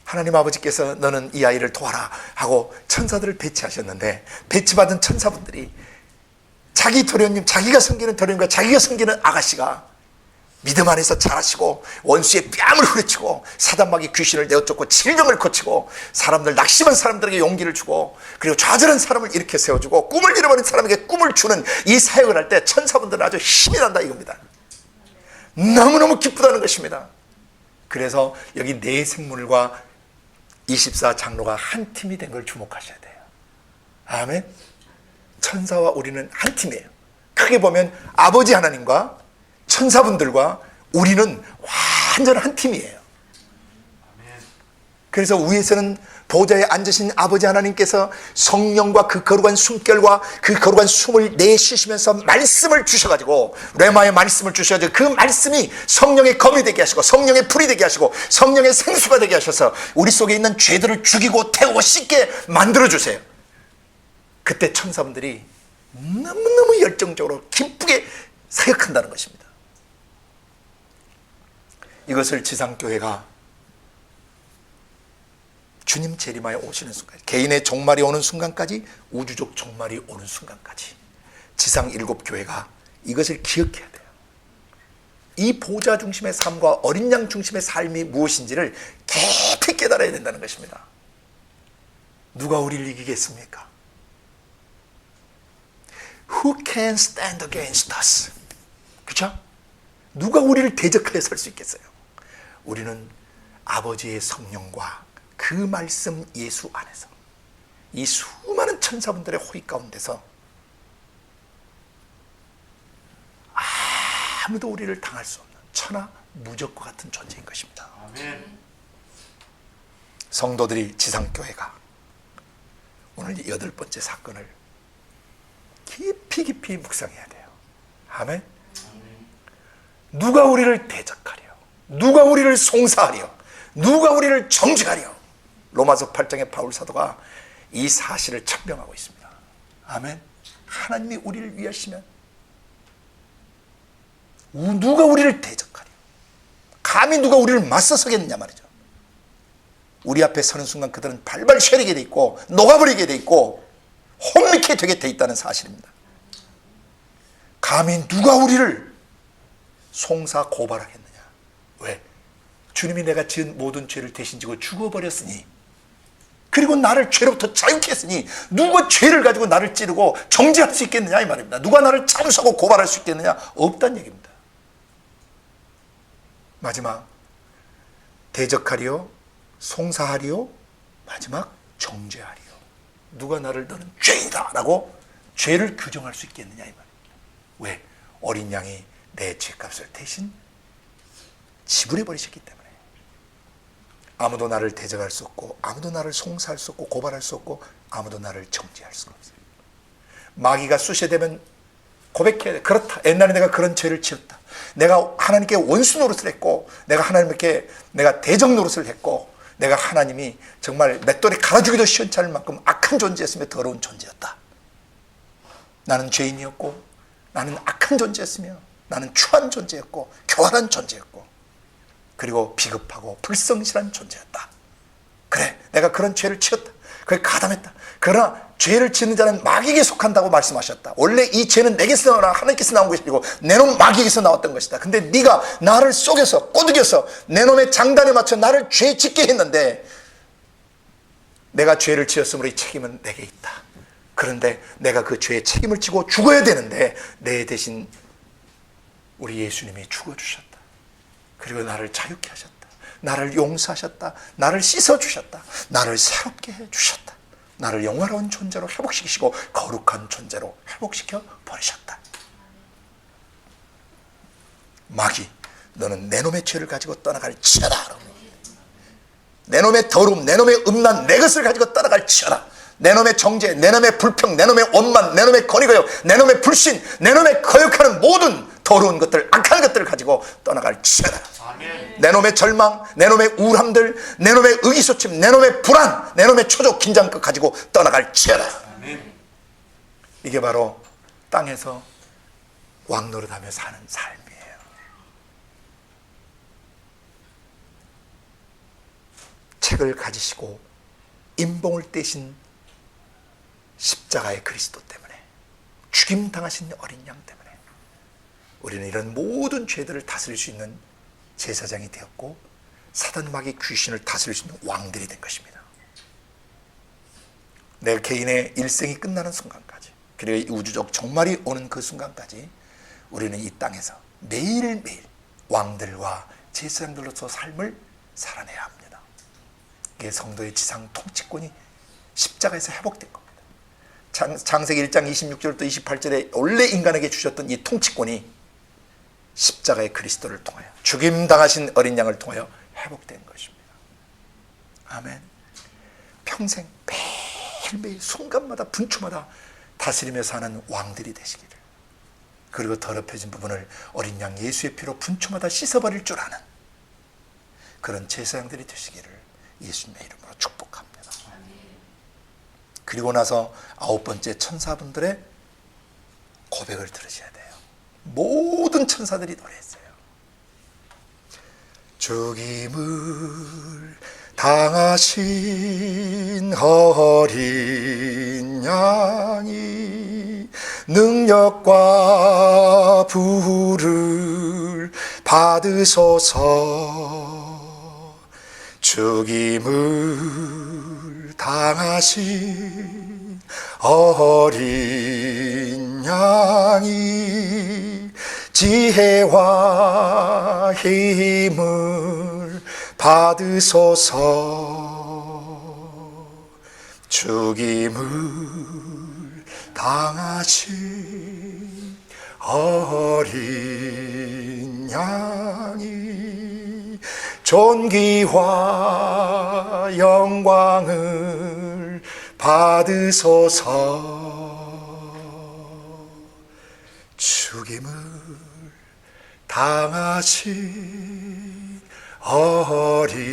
하나님 아버지께서 너는 이 아이를 도와라 하고 천사들을 배치하셨는데 배치받은 천사분들이 자기 도련님, 자기가 섬기는 도련님과 자기가 섬기는 아가씨가 믿음 안에서 자라시고 원수의 뺨을 후려치고 사단마귀 귀신을 내어쫓고 질병을 고치고 사람들, 낙심한 사람들에게 용기를 주고 그리고 좌절한 사람을 일으켜 세워주고 꿈을 잃어버린 사람에게 꿈을 주는 이 사역을 할 때 천사분들은 아주 힘이 난다 이겁니다. 너무너무 기쁘다는 것입니다. 그래서 여기 내 생물과 24 장로가 한 팀이 된 걸 주목하셔야 돼요. 아멘. 천사와 우리는 한 팀이에요. 크게 보면 아버지 하나님과 천사분들과 우리는 완전 한 팀이에요. 그래서 위에서는 보좌에 앉으신 아버지 하나님께서 성령과 그 거룩한 숨결과 그 거룩한 숨을 내쉬시면서 말씀을 주셔가지고 레마의 말씀을 주셔가지고 그 말씀이 성령의 검이 되게 하시고 성령의 불이 되게 하시고 성령의 생수가 되게 하셔서 우리 속에 있는 죄들을 죽이고 태우고 씻게 만들어주세요. 그때 천사분들이 너무너무 열정적으로 기쁘게 사역한다는 것입니다. 이것을 지상교회가 주님 재림하여 오시는 순간, 개인의 종말이 오는 순간까지 우주적 종말이 오는 순간까지 지상 일곱 교회가 이것을 기억해야 돼요. 이 보좌 중심의 삶과 어린 양 중심의 삶이 무엇인지를 깊이 깨달아야 된다는 것입니다. 누가 우리를 이기겠습니까? Who can stand against us? 그렇죠? 누가 우리를 대적하여 설 수 있겠어요? 우리는 아버지의 성령과 그 말씀 예수 안에서 이 수많은 천사분들의 호의 가운데서 아무도 우리를 당할 수 없는 천하 무적과 같은 존재인 것입니다. 아멘. 성도들이 지상교회가 오늘 8번째 사건을 깊이 묵상해야 돼요. 아멘. 누가 우리를 대적하려, 누가 우리를 송사하려, 누가 우리를 정죄하려. 로마서 8장의 바울 사도가 이 사실을 천명하고 있습니다. 아멘. 하나님이 우리를 위하시면 누가 우리를 대적하려, 감히 누가 우리를 맞서서겠느냐 말이죠. 우리 앞에 서는 순간 그들은 발발 쉐리게 돼 있고 녹아버리게 돼 있고 혼미케 되게 돼 있다는 사실입니다. 감히 누가 우리를 송사 고발하겠느냐. 왜? 주님이 내가 지은 모든 죄를 대신 지고 죽어버렸으니, 그리고 나를 죄로부터 자유케 했으니 누가 죄를 가지고 나를 찌르고 정죄할 수 있겠느냐 이 말입니다. 누가 나를 참수하고 고발할 수 있겠느냐? 없다는 얘기입니다. 마지막, 대적하리요, 송사하리요, 마지막 정죄하리요. 누가 나를 너는 죄이다 라고 죄를 규정할 수 있겠느냐 이 말입니다. 왜? 어린 양이 내 죄값을 대신 지불해 버리셨기 때문에. 아무도 나를 대적할 수 없고, 아무도 나를 송사할 수 없고, 고발할 수 없고, 아무도 나를 정죄할 수가 없어요. 마귀가 쑤셔대면 고백해야 돼. 그렇다, 옛날에 내가 그런 죄를 지었다. 내가 하나님께 원수 노릇을 했고, 내가 하나님께 내가 대적 노릇을 했고, 내가 하나님이 정말 맷돌에 갈아주기도 시원찮을 만큼 악한 존재였으며 더러운 존재였다. 나는 죄인이었고, 나는 악한 존재였으며, 나는 추한 존재였고, 교활한 존재였고, 그리고 비겁하고 불성실한 존재였다. 그래, 내가 그런 죄를 지었다. 그게 가담했다. 그러나 죄를 짓는 자는 마귀에게 속한다고 말씀하셨다. 원래 이 죄는 내게서 나오나 하나님께서 나온 것이 아니고 내 놈 마귀에게서 나왔던 것이다. 근데 네가 나를 속여서 꼬드겨서 내 놈의 장단에 맞춰 나를 죄 짓게 했는데, 내가 죄를 지었으므로 이 책임은 내게 있다. 그런데 내가 그 죄의 책임을 지고 죽어야 되는데 내 대신 우리 예수님이 죽어주셨다. 그리고 나를 자유케 하셨다. 나를 용서하셨다. 나를 씻어주셨다. 나를 새롭게 해주셨다. 나를 영화로운 존재로 회복시키시고 거룩한 존재로 회복시켜 버리셨다. 마귀, 너는 내 놈의 죄를 가지고 떠나갈지어다. 내 놈의 더러움, 내 놈의 음란, 내 것을 가지고 떠나갈지어다. 내 놈의 정죄, 내 놈의 불평, 내 놈의 원만, 내 놈의 거리고요, 내 놈의 불신, 내 놈의 거역하는 모든 더러운 것들, 악한 것들을 가지고 떠나갈지어다. 내 놈의 절망, 내 놈의 우울함들, 내 놈의 의기소침, 내 놈의 불안, 내 놈의 초조 긴장것 가지고 떠나갈지어다. 이게 바로 땅에서 왕노릇하며 사는 삶이에요. 책을 가지시고 임봉을 떼신 십자가의 그리스도 때문에, 죽임당하신 어린 양 때문에 우리는 이런 모든 죄들을 다스릴 수 있는 제사장이 되었고, 사단 마귀 귀신을 다스릴 수 있는 왕들이 된 것입니다. 내 개인의 일생이 끝나는 순간까지, 그리고 우주적 종말이 오는 그 순간까지 우리는 이 땅에서 매일매일 왕들과 제사장들로서 삶을 살아내야 합니다. 이게 성도의 지상 통치권이 십자가에서 회복된 겁니다. 창세기 1장 26절부터 28절에 원래 인간에게 주셨던 이 통치권이 십자가의 그리스도를 통하여, 죽임당하신 어린 양을 통하여 회복된 것입니다. 아멘. 평생 매일매일 순간마다 분초마다 다스리며 사는 왕들이 되시기를, 그리고 더럽혀진 부분을 어린 양 예수의 피로 분초마다 씻어버릴 줄 아는 그런 제사장들이 되시기를 예수님의 이름으로 축복합니다. 그리고 나서 9번째 천사분들의 고백을 들으셔야 돼요. 모든 천사들이 노래했어요. 죽임을 당하신 어린 양이 능력과 부를 받으소서. 죽임을 당하신 어린 양이 지혜와 힘을 받으소서. 죽임을 당하신 어린 양이 존귀와 영광을 받으소서. 죽임을 당하신 어린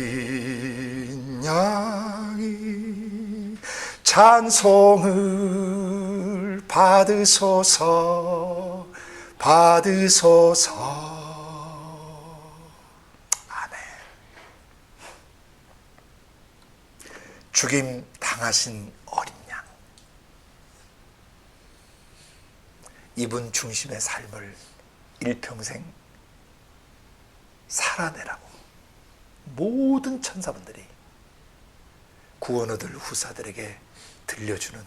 양이 찬송을 받으소서. 받으소서. 아멘. 죽임 당하신 어린 양, 이분 중심의 삶을 일평생 살아내라고 모든 천사분들이 구원 얻을 후사들에게 들려주는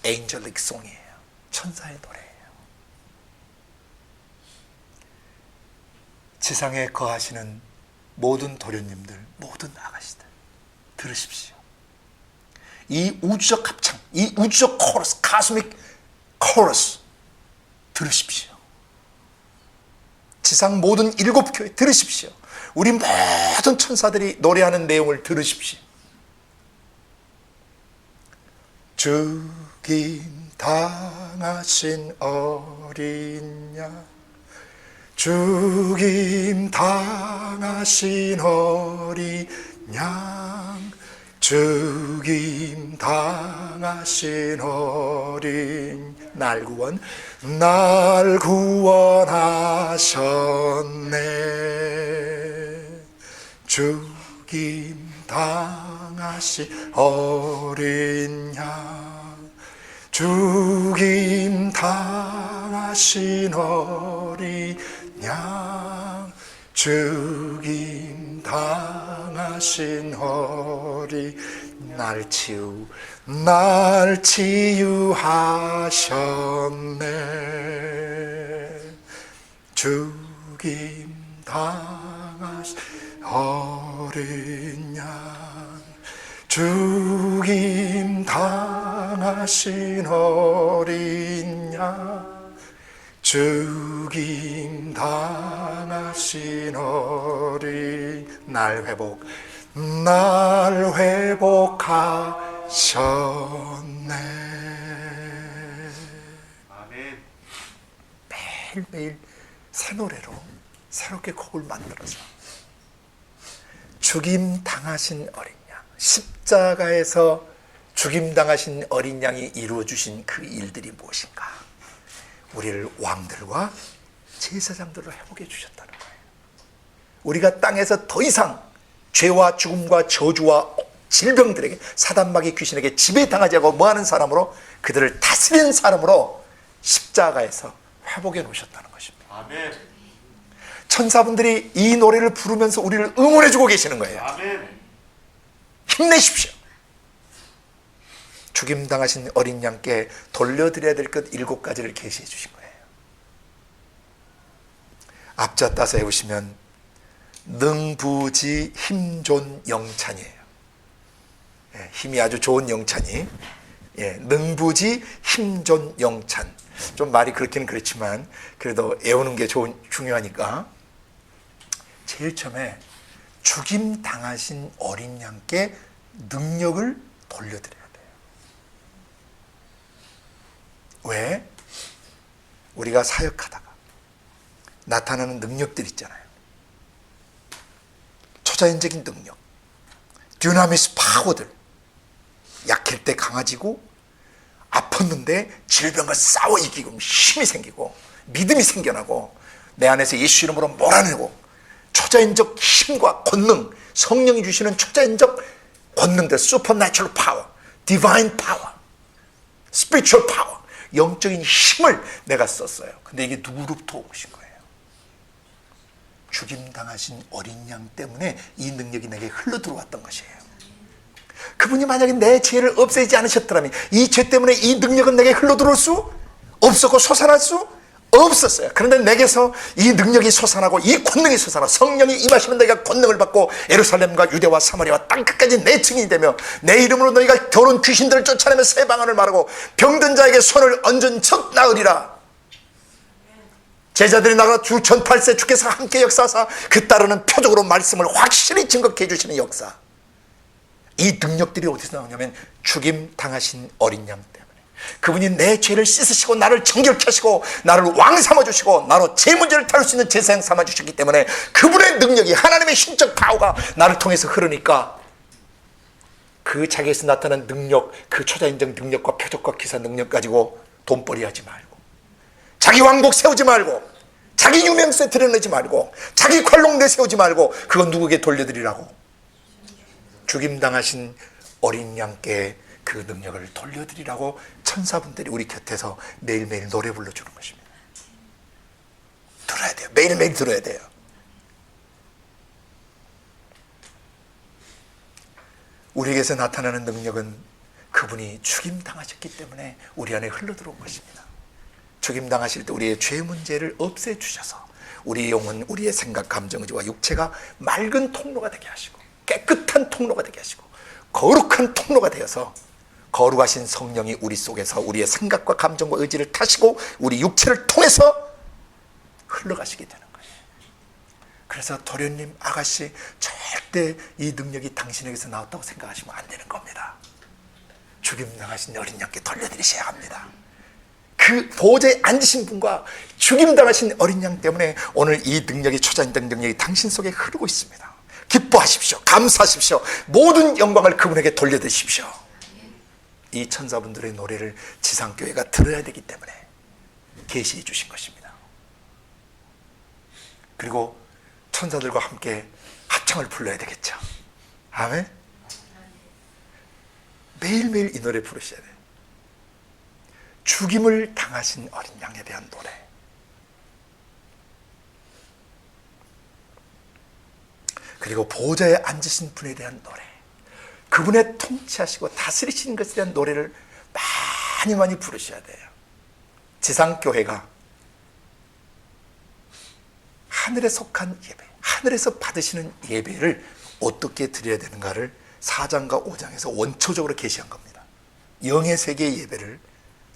에인젤릭 송이에요. 천사의 노래예요. 지상에 거하시는 모든 도련님들, 모든 아가씨들 들으십시오. 이 우주적 합창, 이 우주적 코러스, 가스믹 코러스 들으십시오. 지상 모든 7교회 들으십시오. 우리 모든 천사들이 노래하는 내용을 들으십시오. 죽임 당하신 어린 양, 죽임 당하신 어린 양, 죽임 당하신 어린 날 구원하셨네. 죽임 당하신 어린 양, 죽임 당하신 어린 양, 죽임 당하신 어린 날 치유하셨네. 죽임 당하신 어린 양, 죽임 당하신 어린 양, 죽임 당하신 어린 날 회복하셨네. 아멘. 매일매일 새 노래로 새롭게 곡을 만들어서 죽임 당하신 어린 양, 십자가에서 죽임 당하신 어린 양이 이루어 주신 그 일들이 무엇인가? 우리를 왕들과 제사장들로 회복해 주셨다는 거예요. 우리가 땅에서 더 이상 죄와 죽음과 저주와 질병들에게, 사단마귀 귀신에게 지배당하지 않고 뭐하는 사람으로, 그들을 다스리는 사람으로 십자가에서 회복해 놓으셨다는 것입니다. 아멘. 천사분들이 이 노래를 부르면서 우리를 응원해 주고 계시는 거예요. 아멘. 힘내십시오. 죽임 당하신 어린 양께 돌려드려야 될 것 7가지를 계시해 주신 거예요. 앞자 따서 해보시면 능부지 힘존 영찬이에요. 힘이 아주 좋은 영찬이, 능부지 힘존 영찬. 좀 말이 그렇기는 그렇지만 그래도 외우는 게 중요하니까, 제일 처음에 죽임 당하신 어린 양께 능력을 돌려드려야 돼요. 왜? 우리가 사역하다가 나타나는 능력들 있잖아요. 초자연적인 능력, 듀나미스 파워들. 약할 때 강해지고, 아팠는데 질병과 싸워 이기고 힘이 생기고 믿음이 생겨나고 내 안에서 예수 이름으로 몰아내고, 초자연적 힘과 권능, 성령이 주시는 초자연적 권능들, 슈퍼내추럴 파워, 디바인 파워, 스피리추얼 파워, 영적인 힘을 내가 썼어요. 근데 이게 누구로부터 오신 거예요? 죽임당하신 어린 양 때문에 이 능력이 내게 흘러들어왔던 것이에요. 그분이 만약에 내 죄를 없애지 않으셨더라면 이 죄 때문에 이 능력은 내게 흘러들어올 수 없었고 솟아날 수 없었어요. 그런데 내게서 이 능력이 솟아나고 이 권능이 솟아나 성령이 임하시면 내가 권능을 받고 예루살렘과 유대와 사마리아와 땅끝까지 내 증인이 되며 내 이름으로 너희가 더러운 귀신들을 쫓아내며 새 방언을 말하고 병든 자에게 손을 얹은 척 나으리라. 제자들이 나가 주 1008세 주께서 함께 역사하사 그 따르는 표적으로 말씀을 확실히 증거해 주시는 역사. 이 능력들이 어디서 나오냐면 죽임 당하신 어린 양 때문에. 그분이 내 죄를 씻으시고 나를 정결케 하시고 나를 왕 삼아주시고 나로 제 문제를 다룰 수 있는 제사장 삼아주셨기 때문에 그분의 능력이, 하나님의 신적 파워가 나를 통해서 흐르니까 그 자기에서 나타난 능력, 그 초자인적 능력과 표적과 기사 능력 가지고 돈벌이 하지 말고, 자기 왕국 세우지 말고, 자기 유명세 드러내지 말고, 자기 관록 내세우지 말고, 그건 누구에게 돌려드리라고? 죽임당하신 어린 양께 그 능력을 돌려드리라고 천사분들이 우리 곁에서 매일매일 노래 불러주는 것입니다. 들어야 돼요. 매일매일 들어야 돼요. 우리에게서 나타나는 능력은 그분이 죽임당하셨기 때문에 우리 안에 흘러들어온 것입니다. 죽임당하실 때 우리의 죄 문제를 없애주셔서 우리의 영혼, 우리의 생각, 감정, 의지와 육체가 맑은 통로가 되게 하시고 깨끗한 통로가 되게 하시고 거룩한 통로가 되어서 거룩하신 성령이 우리 속에서 우리의 생각과 감정과 의지를 타시고 우리 육체를 통해서 흘러가시게 되는 거예요. 그래서 도련님, 아가씨, 절대 이 능력이 당신에게서 나왔다고 생각하시면 안 되는 겁니다. 죽임당하신 어린 양께 돌려드리셔야 합니다. 그 보호자에 앉으신 분과 죽임당하신 어린 양 때문에 오늘 이 능력이, 초자인적 능력이 당신 속에 흐르고 있습니다. 기뻐하십시오. 감사하십시오. 모든 영광을 그분에게 돌려드리십시오. 이 천사분들의 노래를 지상교회가 들어야 되기 때문에 계시해 주신 것입니다. 그리고 천사들과 함께 합창을 불러야 되겠죠. 아멘. 매일매일 이 노래 부르셔야 돼요. 죽임을 당하신 어린 양에 대한 노래. 그리고 보호자에 앉으신 분에 대한 노래. 그분의 통치하시고 다스리시는 것에 대한 노래를 많이 많이 부르셔야 돼요. 지상교회가 하늘에 속한 예배, 하늘에서 받으시는 예배를 어떻게 드려야 되는가를 4장과 5장에서 원초적으로 계시한 겁니다. 영의 세계의 예배를,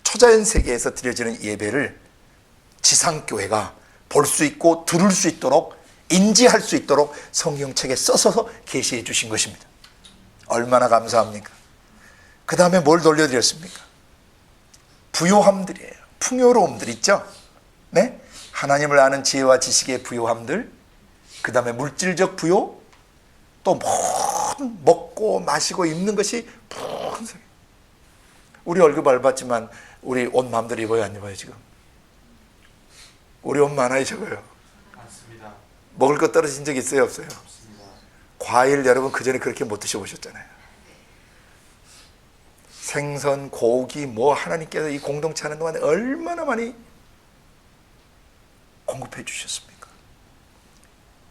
초자연 세계에서 드려지는 예배를 지상교회가 볼 수 있고 들을 수 있도록, 인지할 수 있도록 성경책에 써서 계시해 주신 것입니다. 얼마나 감사합니까? 그 다음에 뭘 돌려드렸습니까? 부요함들이에요. 풍요로움들 있죠? 네? 하나님을 아는 지혜와 지식의 부요함들, 그 다음에 물질적 부요, 또 먹고 마시고 입는 것이 풍성해요. 우리 월급 알았지만 우리 옷 마음대로 입어요, 안 입어요 지금? 우리 옷 많아요, 적어요? 많습니다. 먹을 거 떨어진 적 있어요, 없어요? 없습니다. 과일 여러분 그전에 그렇게 못 드셔보셨잖아요. 생선, 고기, 뭐 하나님께서 이 공동체 하는 동안에 얼마나 많이 공급해 주셨습니까?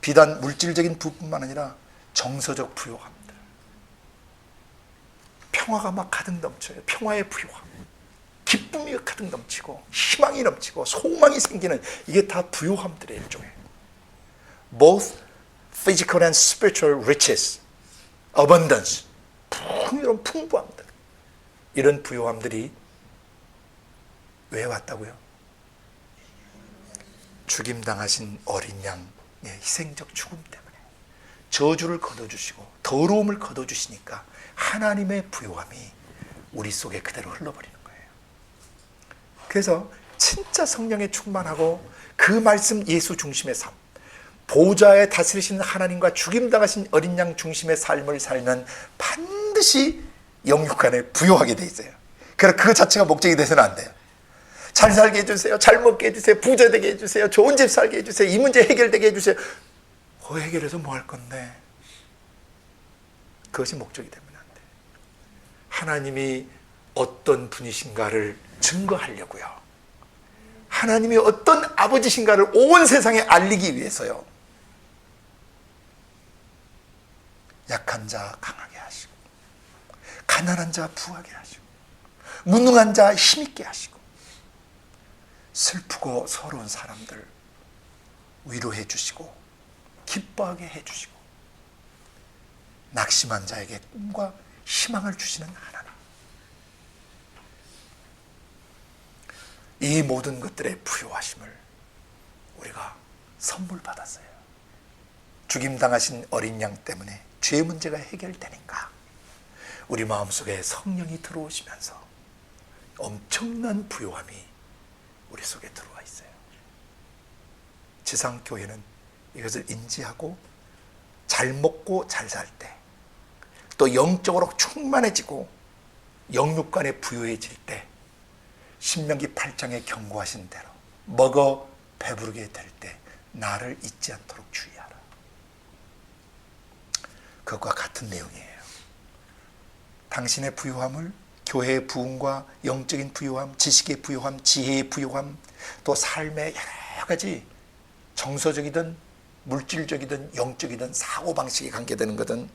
비단 물질적인 부분만 아니라 정서적 부요함들, 평화가 막 가득 넘쳐요. 평화의 부요함, 기쁨이 가득 넘치고 희망이 넘치고 소망이 생기는, 이게 다 부요함들의 일종이에요. Both physical and spiritual riches, abundance, 이런 풍부함들, 이런 부요함들이 왜 왔다고요? 죽임당하신 어린 양의 희생적 죽음 때문에 저주를 걷어주시고 더러움을 걷어주시니까 하나님의 부요함이 우리 속에 그대로 흘러버리는 거예요. 그래서 진짜 성령에 충만하고 그 말씀 예수 중심의 삶, 보좌에 다스리시는 하나님과 죽임당하신 어린 양 중심의 삶을 살면 반드시 영육 안에 부요하게 돼 있어요. 그래서 그 자체가 목적이 돼서는 안 돼요. 잘 살게 해주세요. 잘 먹게 해주세요. 부자 되게 해주세요. 좋은 집 살게 해주세요. 이 문제 해결되게 해주세요. 그거 해결해서 뭐 할 건데? 그것이 목적이 되면 안 돼요. 하나님이 어떤 분이신가를 증거하려고요. 하나님이 어떤 아버지신가를 온 세상에 알리기 위해서요. 약한 자 강하게 하시고, 가난한 자 부하게 하시고, 무능한 자 힘있게 하시고, 슬프고 서러운 사람들 위로해 주시고 기뻐하게 해 주시고, 낙심한 자에게 꿈과 희망을 주시는 하나님, 이 모든 것들의 부요하심을 우리가 선물 받았어요. 죽임당하신 어린 양 때문에 죄 문제가 해결되는가? 우리 마음속에 성령이 들어오시면서 엄청난 부요함이 우리 속에 들어와 있어요. 지상교회는 이것을 인지하고 잘 먹고 잘 살 때, 또 영적으로 충만해지고 영육간에 부요해질 때, 신명기 8장에 경고하신 대로 먹어 배부르게 될 때 나를 잊지 않도록 주의하라. 그것과 같은 내용이에요. 당신의 부요함을 교회의 부흥과 영적인 부요함, 지식의 부요함, 지혜의 부요함, 또 삶의 여러 가지 정서적이든 물질적이든 영적이든 사고방식에 관계되는 거든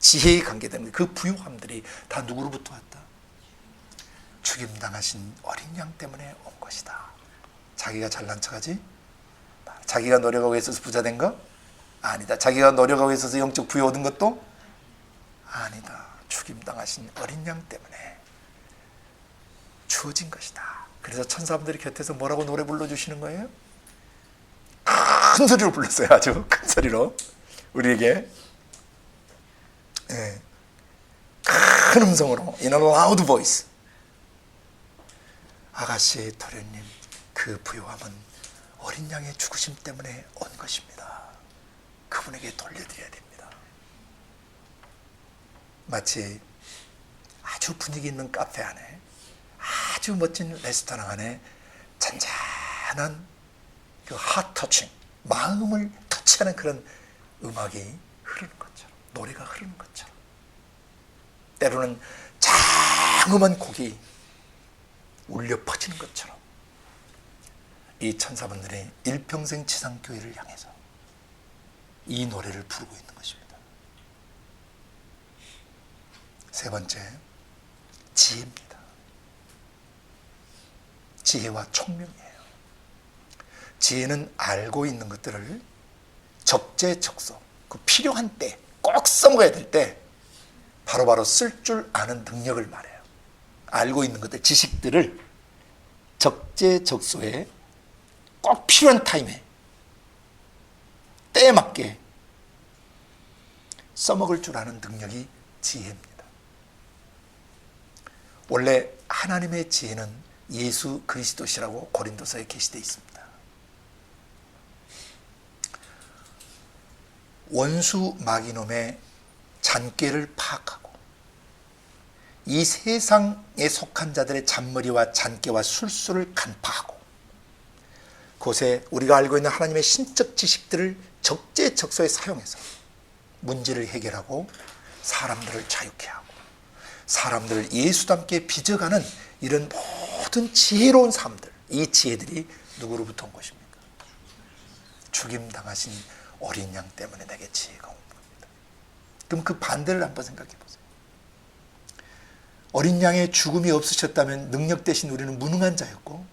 지혜에 관계되는 그 부요함들이 다 누구로부터 왔다? 죽임당하신 어린 양 때문에 온 것이다. 자기가 잘난 척하지? 자기가 노력하고 있어서 부자 된 거? 아니다. 자기가 노력하고 있어서 영적 부여 얻은 것도? 아니다. 죽임당하신 어린 양 때문에 주어진 것이다. 그래서 천사분들이 곁에서 뭐라고 노래 불러주시는 거예요? 큰 소리로 불렀어요. 아주 큰 소리로 우리에게, 네. 큰 음성으로 in a loud voice, 아가씨 도련님, 그 부요함은 어린 양의 죽으심 때문에 온 것입니다. 그분에게 돌려드려야 됩니다. 마치 아주 분위기 있는 카페 안에, 아주 멋진 레스토랑 안에 잔잔한 그 핫터칭, 마음을 터치하는 그런 음악이 흐르는 것처럼, 노래가 흐르는 것처럼, 때로는 장엄한 곡이 울려 퍼지는 것처럼 이 천사분들이 일평생 지상교회를 향해서 이 노래를 부르고 있는 것입니다. 세 번째, 지혜입니다. 지혜와 총명이에요. 지혜는 알고 있는 것들을 적재적소, 그 필요한 때, 꼭 써먹어야 될 때 바로바로 쓸 줄 아는 능력을 말해요. 알고 있는 것들, 지식들을 적재적소에 꼭 필요한 타임에 때에 맞게 써먹을 줄 아는 능력이 지혜입니다. 원래 하나님의 지혜는 예수 그리스도시라고 고린도서에 게시되어 있습니다. 원수 마귀놈의 잔꾀를 파악하고 이 세상에 속한 자들의 잔머리와 잔꾀와 술수를 간파하고 그곳에 우리가 알고 있는 하나님의 신적 지식들을 적재적소에 사용해서 문제를 해결하고 사람들을 자유케 하고 사람들을 예수답게 빚어가는 이런 모든 지혜로운 삶들, 이 지혜들이 누구로부터 온 것입니까? 죽임당하신 어린 양 때문에 내게 지혜가 온 겁니다. 그럼 그 반대를 한번 생각해 보세요. 어린 양의 죽음이 없으셨다면 능력 대신 우리는 무능한 자였고,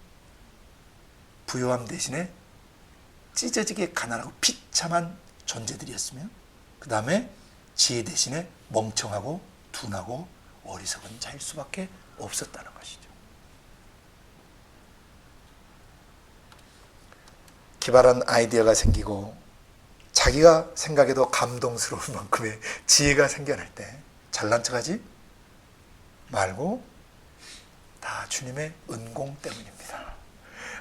부요함 대신에 찢어지게 가난하고 비참한 존재들이었으며, 그 다음에 지혜 대신에 멍청하고 둔하고 어리석은 자일 수밖에 없었다는 것이죠. 기발한 아이디어가 생기고 자기가 생각해도 감동스러울 만큼의 지혜가 생겨날 때 잘난 척하지 말고 다 주님의 은공 때문입니다.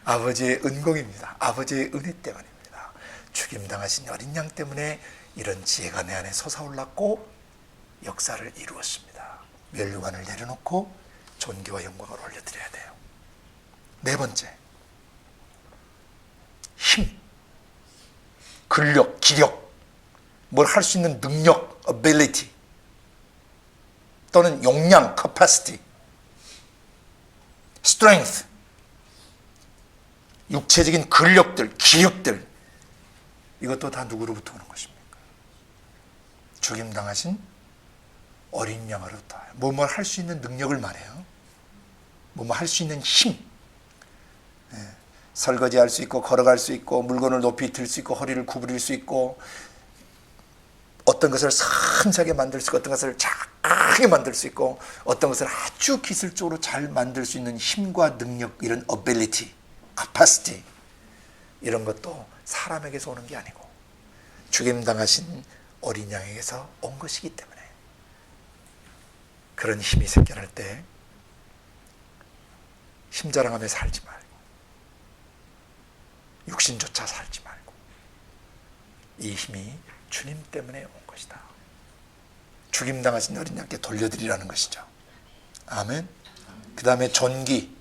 아버지의 은공입니다. 아버지의 은혜 때문입니다. 죽임당하신 어린 양 때문에 이런 지혜가 내 안에 솟아올랐고 역사를 이루었습니다. 면류관을 내려놓고 존귀와 영광을 올려드려야 돼요. 네 번째, 힘, 근력, 기력, 뭘 할 수 있는 능력, ability, 또는 용량, capacity, strength, 육체적인 근력들, 기력들, 이것도 다 누구로부터 오는 것입니까? 죽임당하신 어린 양으로부터. 뭐뭐 할 수 있는 능력을 말해요. 뭐뭐 할 수 있는 힘, 설거지할 수 있고 걸어갈 수 있고 물건을 높이 들 수 있고 허리를 구부릴 수 있고 어떤 것을 섬세하게 만들 수 있고 어떤 것을 작게 만들 수 있고 어떤 것을 아주 기술적으로 잘 만들 수 있는 힘과 능력, 이런 ability, capacity, 이런 것도 사람에게서 오는 게 아니고 죽임당하신 어린 양에게서 온 것이기 때문에 그런 힘이 생겨날 때 힘자랑하며 살지 말고 육신조차 살지 말고 이 힘이 주님 때문에 온 것이다. 죽임당하신 어린 양께 돌려드리라는 것이죠. 아멘. 그 다음에 존귀.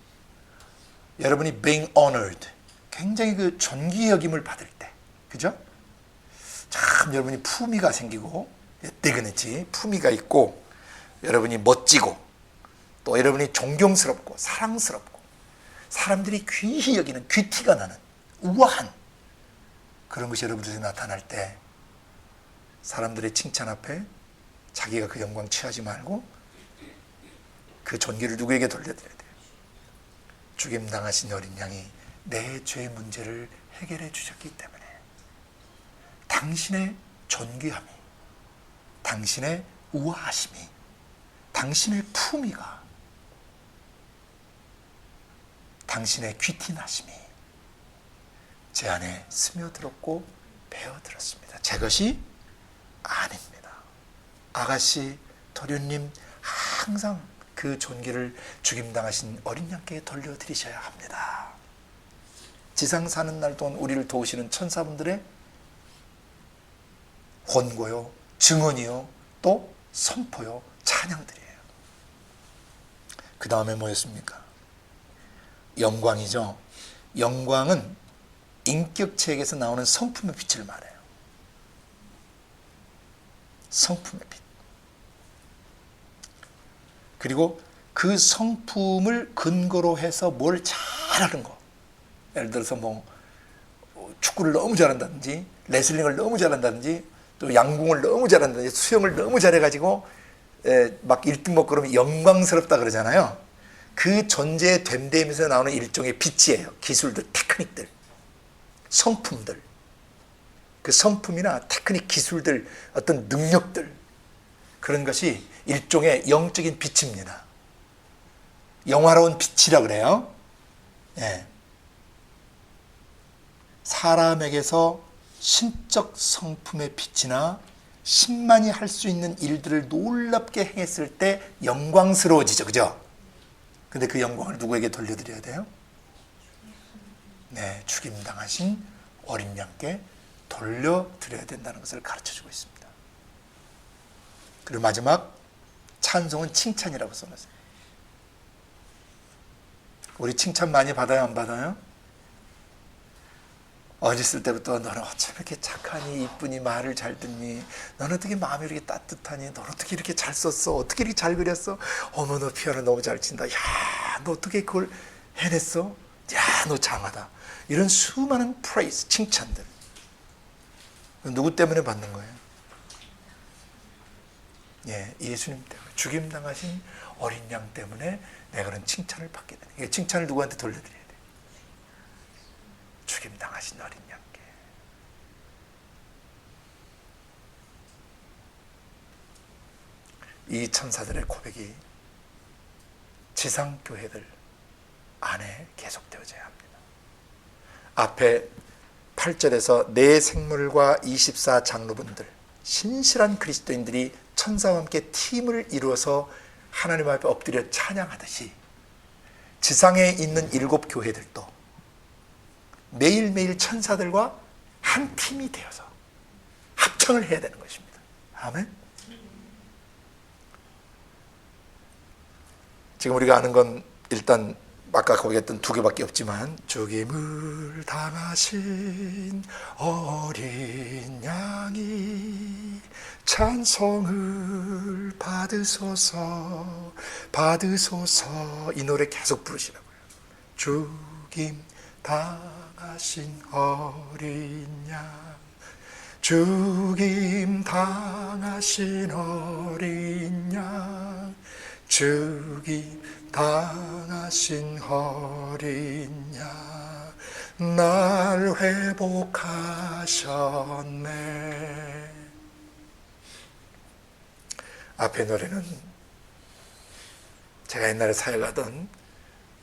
여러분이 being honored, 굉장히 그 존귀 여김을 받을 때, 그죠? 참 여러분이 품위가 생기고 dignity, 품위가 있고 여러분이 멋지고 또 여러분이 존경스럽고 사랑스럽고 사람들이 귀히 여기는 귀티가 나는 우아한 그런 것이 여러분들에게 나타날 때 사람들의 칭찬 앞에 자기가 그 영광 취하지 말고 그 존귀를 누구에게 돌려드려야 돼요? 죽임당하신 어린 양이 내 죄의 문제를 해결해 주셨기 때문에 당신의 존귀함이, 당신의 우아하심이, 당신의 품위가, 당신의 귀티나심이 제 안에 스며들었고 배어들었습니다. 제 것이 아닙니다. 아가씨, 도련님 항상 그 존귀를 죽임당하신 어린 양께 돌려드리셔야 합니다. 지상 사는 날 동안 우리를 도우시는 천사분들의 권고요, 증언이요, 또 선포요, 찬양들이에요. 그 다음에 뭐였습니까? 영광이죠. 영광은 인격체에게서 나오는 성품의 빛을 말해요. 성품의 빛. 그리고 그 성품을 근거로 해서 뭘 잘하는 거. 예를 들어서 뭐 축구를 너무 잘한다든지 레슬링을 너무 잘한다든지 또 양궁을 너무 잘한다든지 수영을 너무 잘해가지고 막 1등 먹고 그러면 영광스럽다 그러잖아요. 그 존재의 됨됨에서 나오는 일종의 빛이에요. 기술들, 테크닉들, 성품들. 그 성품이나 테크닉 기술들, 어떤 능력들, 그런 것이 일종의 영적인 빛입니다. 영화로운 빛이라 그래요. 예. 사람에게서 신적 성품의 빛이나 신만이 할 수 있는 일들을 놀랍게 행했을 때 영광스러워지죠. 그죠? 근데 그 영광을 누구에게 돌려드려야 돼요? 네, 죽임당하신 어린 양께 돌려드려야 된다는 것을 가르쳐주고 있습니다. 그리고 마지막 찬송은 칭찬이라고 써놨어요. 우리 칭찬 많이 받아요, 안 받아요? 어렸을 때부터 너는 어쩜 이렇게 착하니, 이쁘니, 말을 잘 듣니, 너는 어떻게 마음이 이렇게 따뜻하니, 너는 어떻게 이렇게 잘 썼어, 어떻게 이렇게 잘 그렸어, 어머 너 피아노 너무 잘 친다, 야 너 어떻게 그걸 해냈어, 야 너 장하다, 이런 수많은 praise, 칭찬들. 누구 때문에 받는 거예요? 예, 예수님 때문에, 죽임당하신 어린 양 때문에 내가 그런 칭찬을 받게 되는 거예요. 칭찬을 누구한테 돌려드려야 돼요? 죽임당하신 어린 양께. 이 천사들의 고백이 지상교회들 안에 계속되어져야 합니다. 앞에 8절에서 내 생물과 24 장로분들, 신실한 그리스도인들이 천사와 함께 팀을 이루어서 하나님 앞에 엎드려 찬양하듯이 지상에 있는 7 교회들도 매일매일 천사들과 한 팀이 되어서 합창을 해야 되는 것입니다. 아멘. 지금 우리가 아는 건 일단 아까 거기 했던 2개밖에 없지만, 죽임을 당하신 어린 양이 찬송을 받으소서 받으소서, 이 노래 계속 부르시라고요. 죽임 당하신 어린 양, 죽임 당하신 어린 양, 죽임 당하신 어린 양, 날 회복하셨네. 앞에 노래는 제가 옛날에 사역하던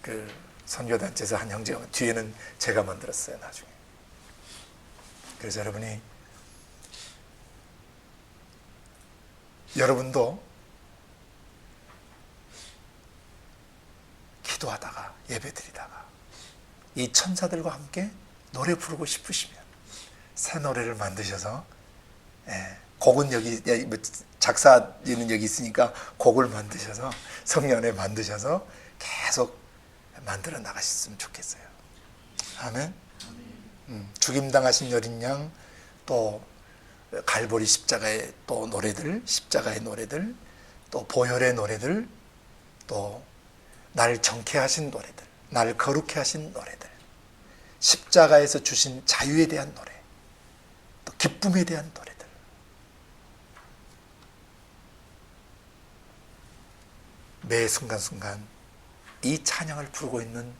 그 선교단체에서 한 형제가, 뒤에는 제가 만들었어요, 나중에. 그래서 여러분도 기도하다가 예배드리다가 이 천사들과 함께 노래 부르고 싶으시면 새 노래를 만드셔서, 곡은 여기 작사는 여기 있으니까 곡을 만드셔서 성령 안에 만드셔서 계속 만들어 나가셨으면 좋겠어요. 아멘. 죽임당하신 어린 양, 또 갈보리 십자가의 또 노래들, 십자가의 노래들, 또 보혈의 노래들, 또 날 정케 하신 노래들, 날 거룩해 하신 노래들, 십자가에서 주신 자유에 대한 노래, 또 기쁨에 대한 노래들, 매 순간순간 이 찬양을 부르고 있는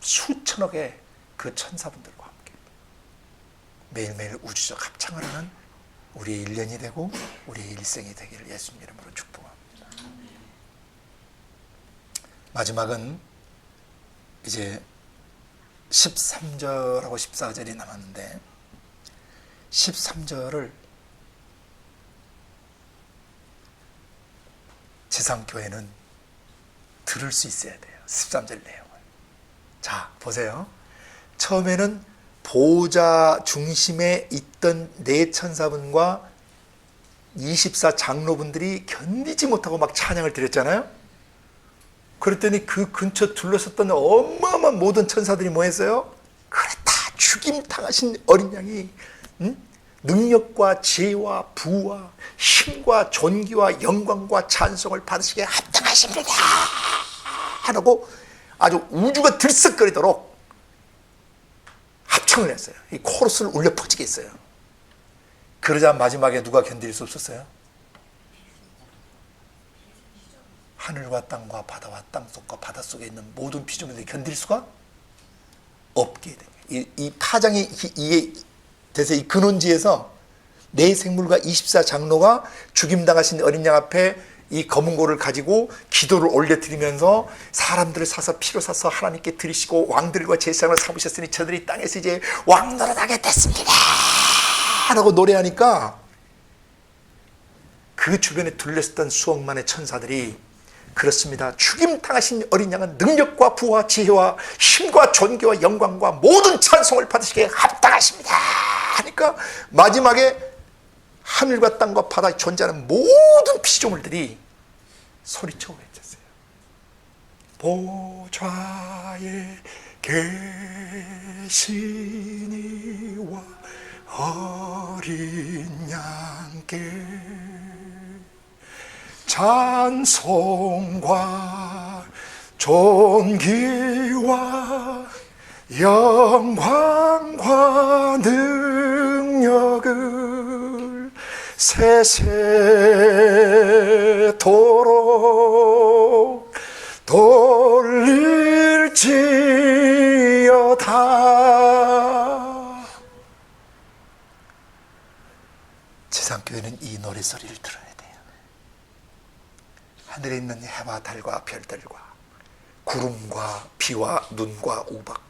수천억의 그 천사분들과 함께 매일매일 우주적 합창을 하는 우리의 1년이 되고 우리의 일생이 되기를 예수님 이름으로 축복합니다. 마지막은 이제 13절하고 14절이 남았는데, 13절을 지상교회는 들을 수 있어야 돼요. 13절 내용을. 자, 보세요. 처음에는 보호자 중심에 있던 네 천사분과 24 장로분들이 견디지 못하고 막 찬양을 드렸잖아요. 그랬더니 그 근처 둘러섰던 어마어마한 모든 천사들이 뭐 했어요? 그렇다, 죽임 당하신 어린 양이 능력과 지혜와 부와 힘과 존귀와 영광과 찬송을 받으시기에 합당하십니다 하고 아주 우주가 들썩거리도록 합창을 했어요. 이 코러스를 울려 퍼지게 했어요. 그러자 마지막에 누가 견딜 수 없었어요? 하늘과 땅과 바다와 땅속과 바닷속에 있는 모든 피조물들이 견딜 수가 없게 됩니다. 이 파장이 이게 돼서 이 근원지에서 네 생물과 24 장로가 죽임당하신 어린 양 앞에 이 검은 고를 가지고 기도를 올려드리면서 사람들을 사서 피로 사서 하나님께 드리시고 왕들과 제사장을 삼으셨으니 저들이 땅에서 이제 왕노릇하게 됐습니다 라고 노래하니까 그 주변에 둘러있던 수억만의 천사들이 그렇습니다, 죽임당하신 어린 양은 능력과 부와 지혜와 힘과 존귀와 영광과 모든 찬송을 받으시기에 합당하십니다 하니까 마지막에 하늘과 땅과 바다에 존재하는 모든 피조물들이 소리쳐 외쳤어요. 보좌에 계신 이와 어린 양께 찬송과 존귀와 영광과 능력을 세세토록 돌릴지어다. 지상교회는 이 노래소리를 들어야 돼요. 하늘에 있는 해와 달과 별들과 구름과 비와 눈과 우박과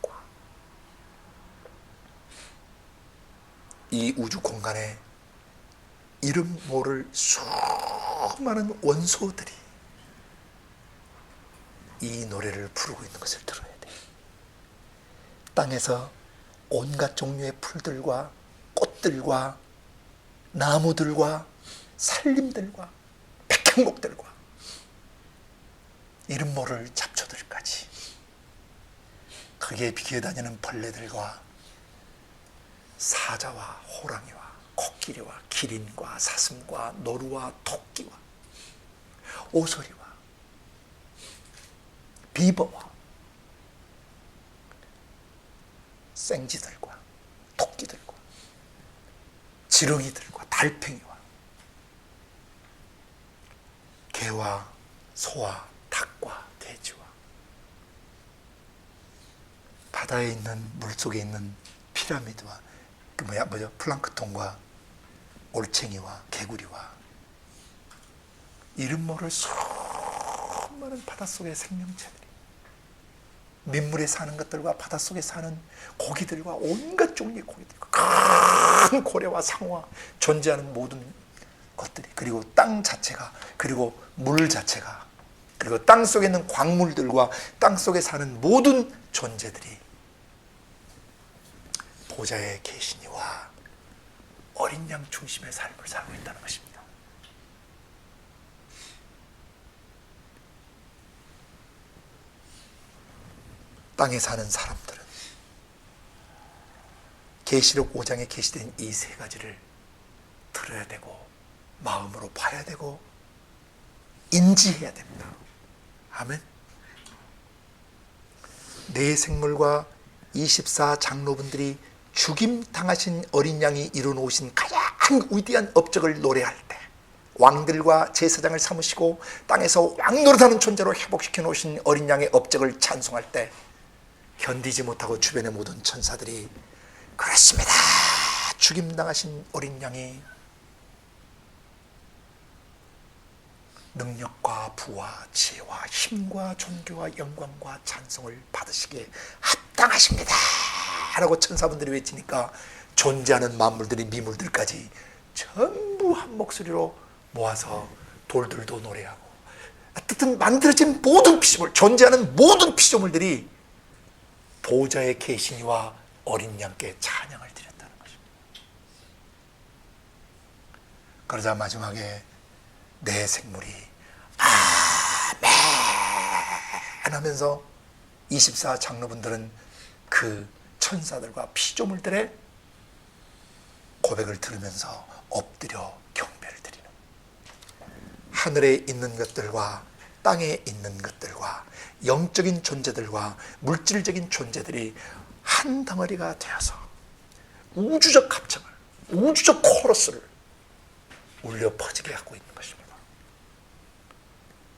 이 우주 공간에 이름 모를 수많은 원소들이 이 노래를 부르고 있는 것을 들어야 돼요. 땅에서 온갖 종류의 풀들과 꽃들과 나무들과 산림들과 백향목들과 이름 모를 잡초들까지, 거기에 기어다니는 벌레들과 사자와 호랑이와 코끼리와 기린과 사슴과 노루와 토끼와 오소리와 비버와 생쥐들과 토끼들과 지렁이들과 달팽이와 개와 소와 닭과 돼지와 바다에 있는 물속에 있는 피라미드와 플랑크톤과 올챙이와 개구리와 이름 모를 수많은 바닷속의 생명체들이, 민물에 사는 것들과 바닷속에 사는 고기들과 온갖 종류의 고기들과 큰 고래와 상어와 존재하는 모든 것들이, 그리고 땅 자체가, 그리고 물 자체가, 그리고 땅 속에 있는 광물들과 땅 속에 사는 모든 존재들이 보좌에 계시니와 어린 양 중심의 삶을 살고 있다는 것입니다. 땅에 사는 사람들은 계시록 5장에 계시된 이 세 가지를 들어야 되고 마음으로 봐야 되고 인지해야 됩니다. 아멘. 네 생물과 24 장로분들이 죽임당하신 어린 양이 이루어놓으신 가장 위대한 업적을 노래할 때, 왕들과 제사장을 삼으시고 땅에서 왕노릇하는 존재로 회복시켜 놓으신 어린 양의 업적을 찬송할 때 견디지 못하고 주변의 모든 천사들이 그렇습니다, 죽임당하신 어린 양이 능력과 부와 지혜와 힘과 존귀와 영광과 찬송을 받으시기에 합당하십니다 라고 천사분들이 외치니까 존재하는 만물들이 미물들까지 전부 한 목소리로 모아서 돌들도 노래하고, 어쨌든 만들어진 모든 피조물, 존재하는 모든 피조물들이 보좌에 계시니와 어린 양께 찬양을 드렸다는 것입니다. 그러자 마지막에 내 생물이 아멘 하면서 24 장로분들은 그 천사들과 피조물들의 고백을 들으면서 엎드려 경배를 드리는, 하늘에 있는 것들과 땅에 있는 것들과 영적인 존재들과 물질적인 존재들이 한 덩어리가 되어서 우주적 합창을, 우주적 코러스를 울려 퍼지게 하고 있는 것입니다.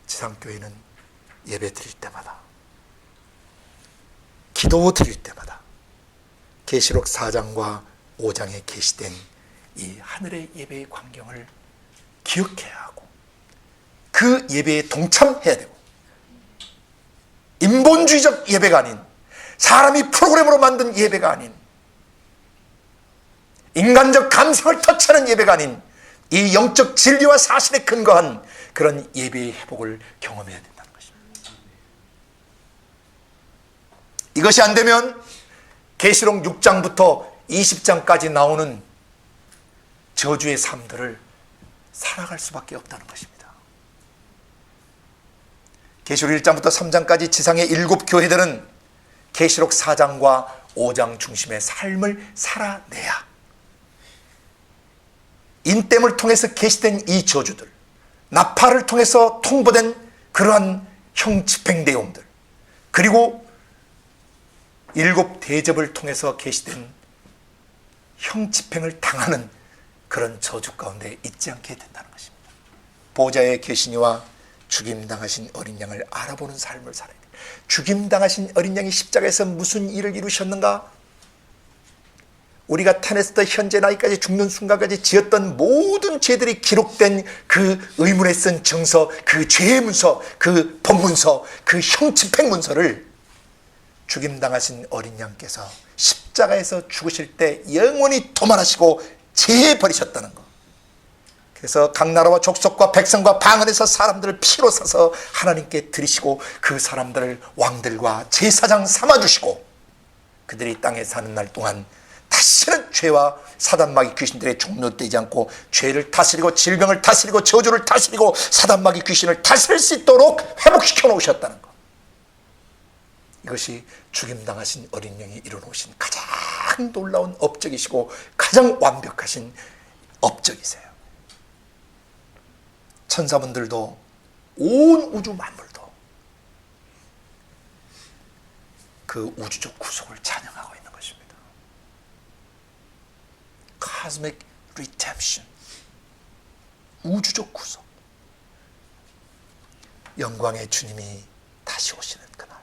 지상교회는 예배 드릴 때마다, 기도 드릴 때마다 계시록 4장과 5장에 계시된 이 하늘의 예배의 광경을 기억해야 하고 그 예배에 동참해야 되고, 인본주의적 예배가 아닌, 사람이 프로그램으로 만든 예배가 아닌, 인간적 감성을 터치하는 예배가 아닌 이 영적 진리와 사실에 근거한 그런 예배의 회복을 경험해야 된다는 것입니다. 이것이 안 되면 계시록 6장부터 20장까지 나오는 저주의 삶들을 살아갈 수밖에 없다는 것입니다. 계시록 1장부터 3장까지 지상의 7 교회들은 계시록 4장과 5장 중심의 삶을 살아내야 인땜을 통해서 계시된 이 저주들, 나팔을 통해서 통보된 그러한 형집행 내용들, 그리고 7 대접을 통해서 계시된 형집행을 당하는 그런 저주 가운데 있지 않게 된다는 것입니다. 보좌에 계시니와 죽임당하신 어린 양을 알아보는 삶을 살아야 돼요. 죽임당하신 어린 양이 십자가에서 무슨 일을 이루셨는가? 우리가 태어났을 때 현재 나이까지 죽는 순간까지 지었던 모든 죄들이 기록된 그 의문에 쓴 증서, 그 죄의 문서, 그 법문서, 그 형집행 문서를 죽임당하신 어린 양께서 십자가에서 죽으실 때 영원히 도말하시고 제해버리셨다는 것. 그래서 각 나라와 족속과 백성과 방언에서 사람들을 피로 사서 하나님께 드리시고 그 사람들을 왕들과 제사장 삼아주시고 그들이 땅에 사는 날 동안 다시는 죄와 사단마귀 귀신들의 종노되지 않고 죄를 다스리고 질병을 다스리고 저주를 다스리고 사단마귀 귀신을 다스릴 수 있도록 회복시켜 놓으셨다는 것. 이것이 죽임당하신 어린 양이 이루어놓으신 가장 놀라운 업적이시고 가장 완벽하신 업적이세요. 천사분들도 온 우주 만물도 그 우주적 구속을 찬양하고 있는 것입니다. Cosmic Redemption, 우주적 구속. 영광의 주님이 다시 오시는 그날,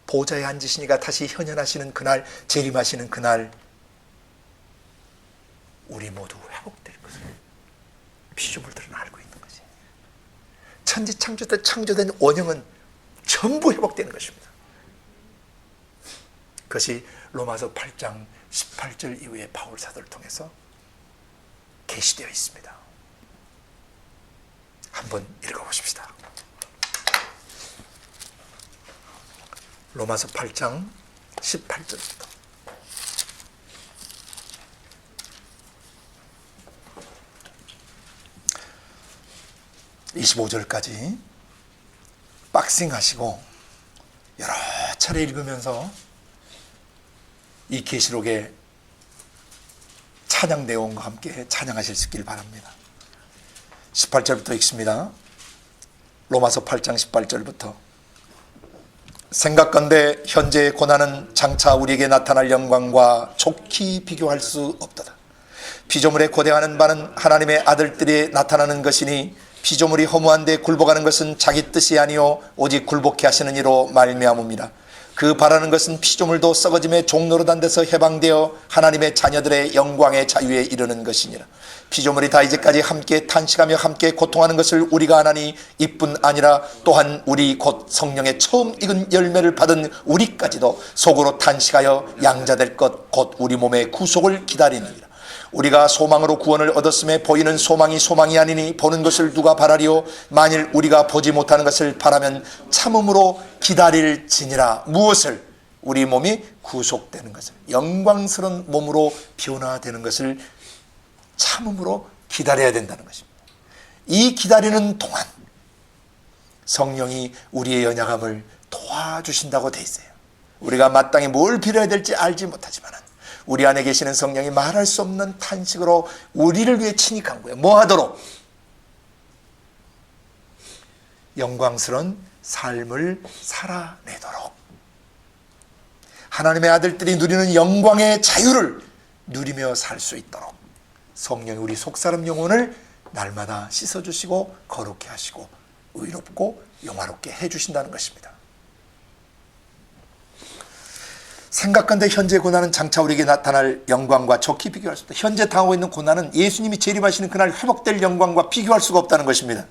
보좌에 앉으시니까 다시 현현하시는 그날, 재림하시는 그날, 우리 모두 회복될 것을 피조물들은 알고 있는 거지. 천지 창조 때 창조된 원형은 전부 회복되는 것입니다. 그것이 로마서 8장 18절 이후에 바울 사도를 통해서 계시되어 있습니다. 한번 읽어보십시다. 로마서 8장 18절부터 25절까지 박싱하시고 여러 차례 읽으면서 이 계시록의 찬양 내용과 함께 찬양하실 수 있길 바랍니다. 18절부터 읽습니다. 로마서 8장 18절부터 생각건대 현재의 고난은 장차 우리에게 나타날 영광과 좋게 비교할 수 없도다. 피조물에 고대하는 바는 하나님의 아들들이 나타나는 것이니 피조물이 허무한데 굴복하는 것은 자기 뜻이 아니요 오직 굴복케 하시는 이로 말미암음이라. 그 바라는 것은 피조물도 썩어짐의 종노릇한 데서 해방되어 하나님의 자녀들의 영광의 자유에 이르는 것이니라. 피조물이 다 이제까지 함께 탄식하며 함께 고통하는 것을 우리가 아나니 이뿐 아니라 또한 우리 곧 성령의 처음 익은 열매를 받은 우리까지도 속으로 탄식하여 양자될 것 곧 우리 몸의 구속을 기다리느니라. 우리가 소망으로 구원을 얻었음에 보이는 소망이 소망이 아니니 보는 것을 누가 바라리요. 만일 우리가 보지 못하는 것을 바라면 참음으로 기다릴지니라. 무엇을? 우리 몸이 구속되는 것을, 영광스러운 몸으로 변화되는 것을 참음으로 기다려야 된다는 것입니다. 이 기다리는 동안 성령이 우리의 연약함을 도와주신다고 돼 있어요. 우리가 마땅히 뭘 빌어야 될지 알지 못하지만 우리 안에 계시는 성령이 말할 수 없는 탄식으로 우리를 위해 친익한 거예요. 뭐 하도록? 영광스러운 삶을 살아내도록. 하나님의 아들들이 누리는 영광의 자유를 누리며 살 수 있도록 성령이 우리 속사람 영혼을 날마다 씻어주시고 거룩해 하시고 의롭고 영화롭게 해주신다는 것입니다. 생각건대 현재 고난은 장차 우리에게 나타날 영광과 좋게 비교할 수 없다. 현재 당하고 있는 고난은 예수님이 재림하시는 그날 회복될 영광과 비교할 수가 없다는 것입니다.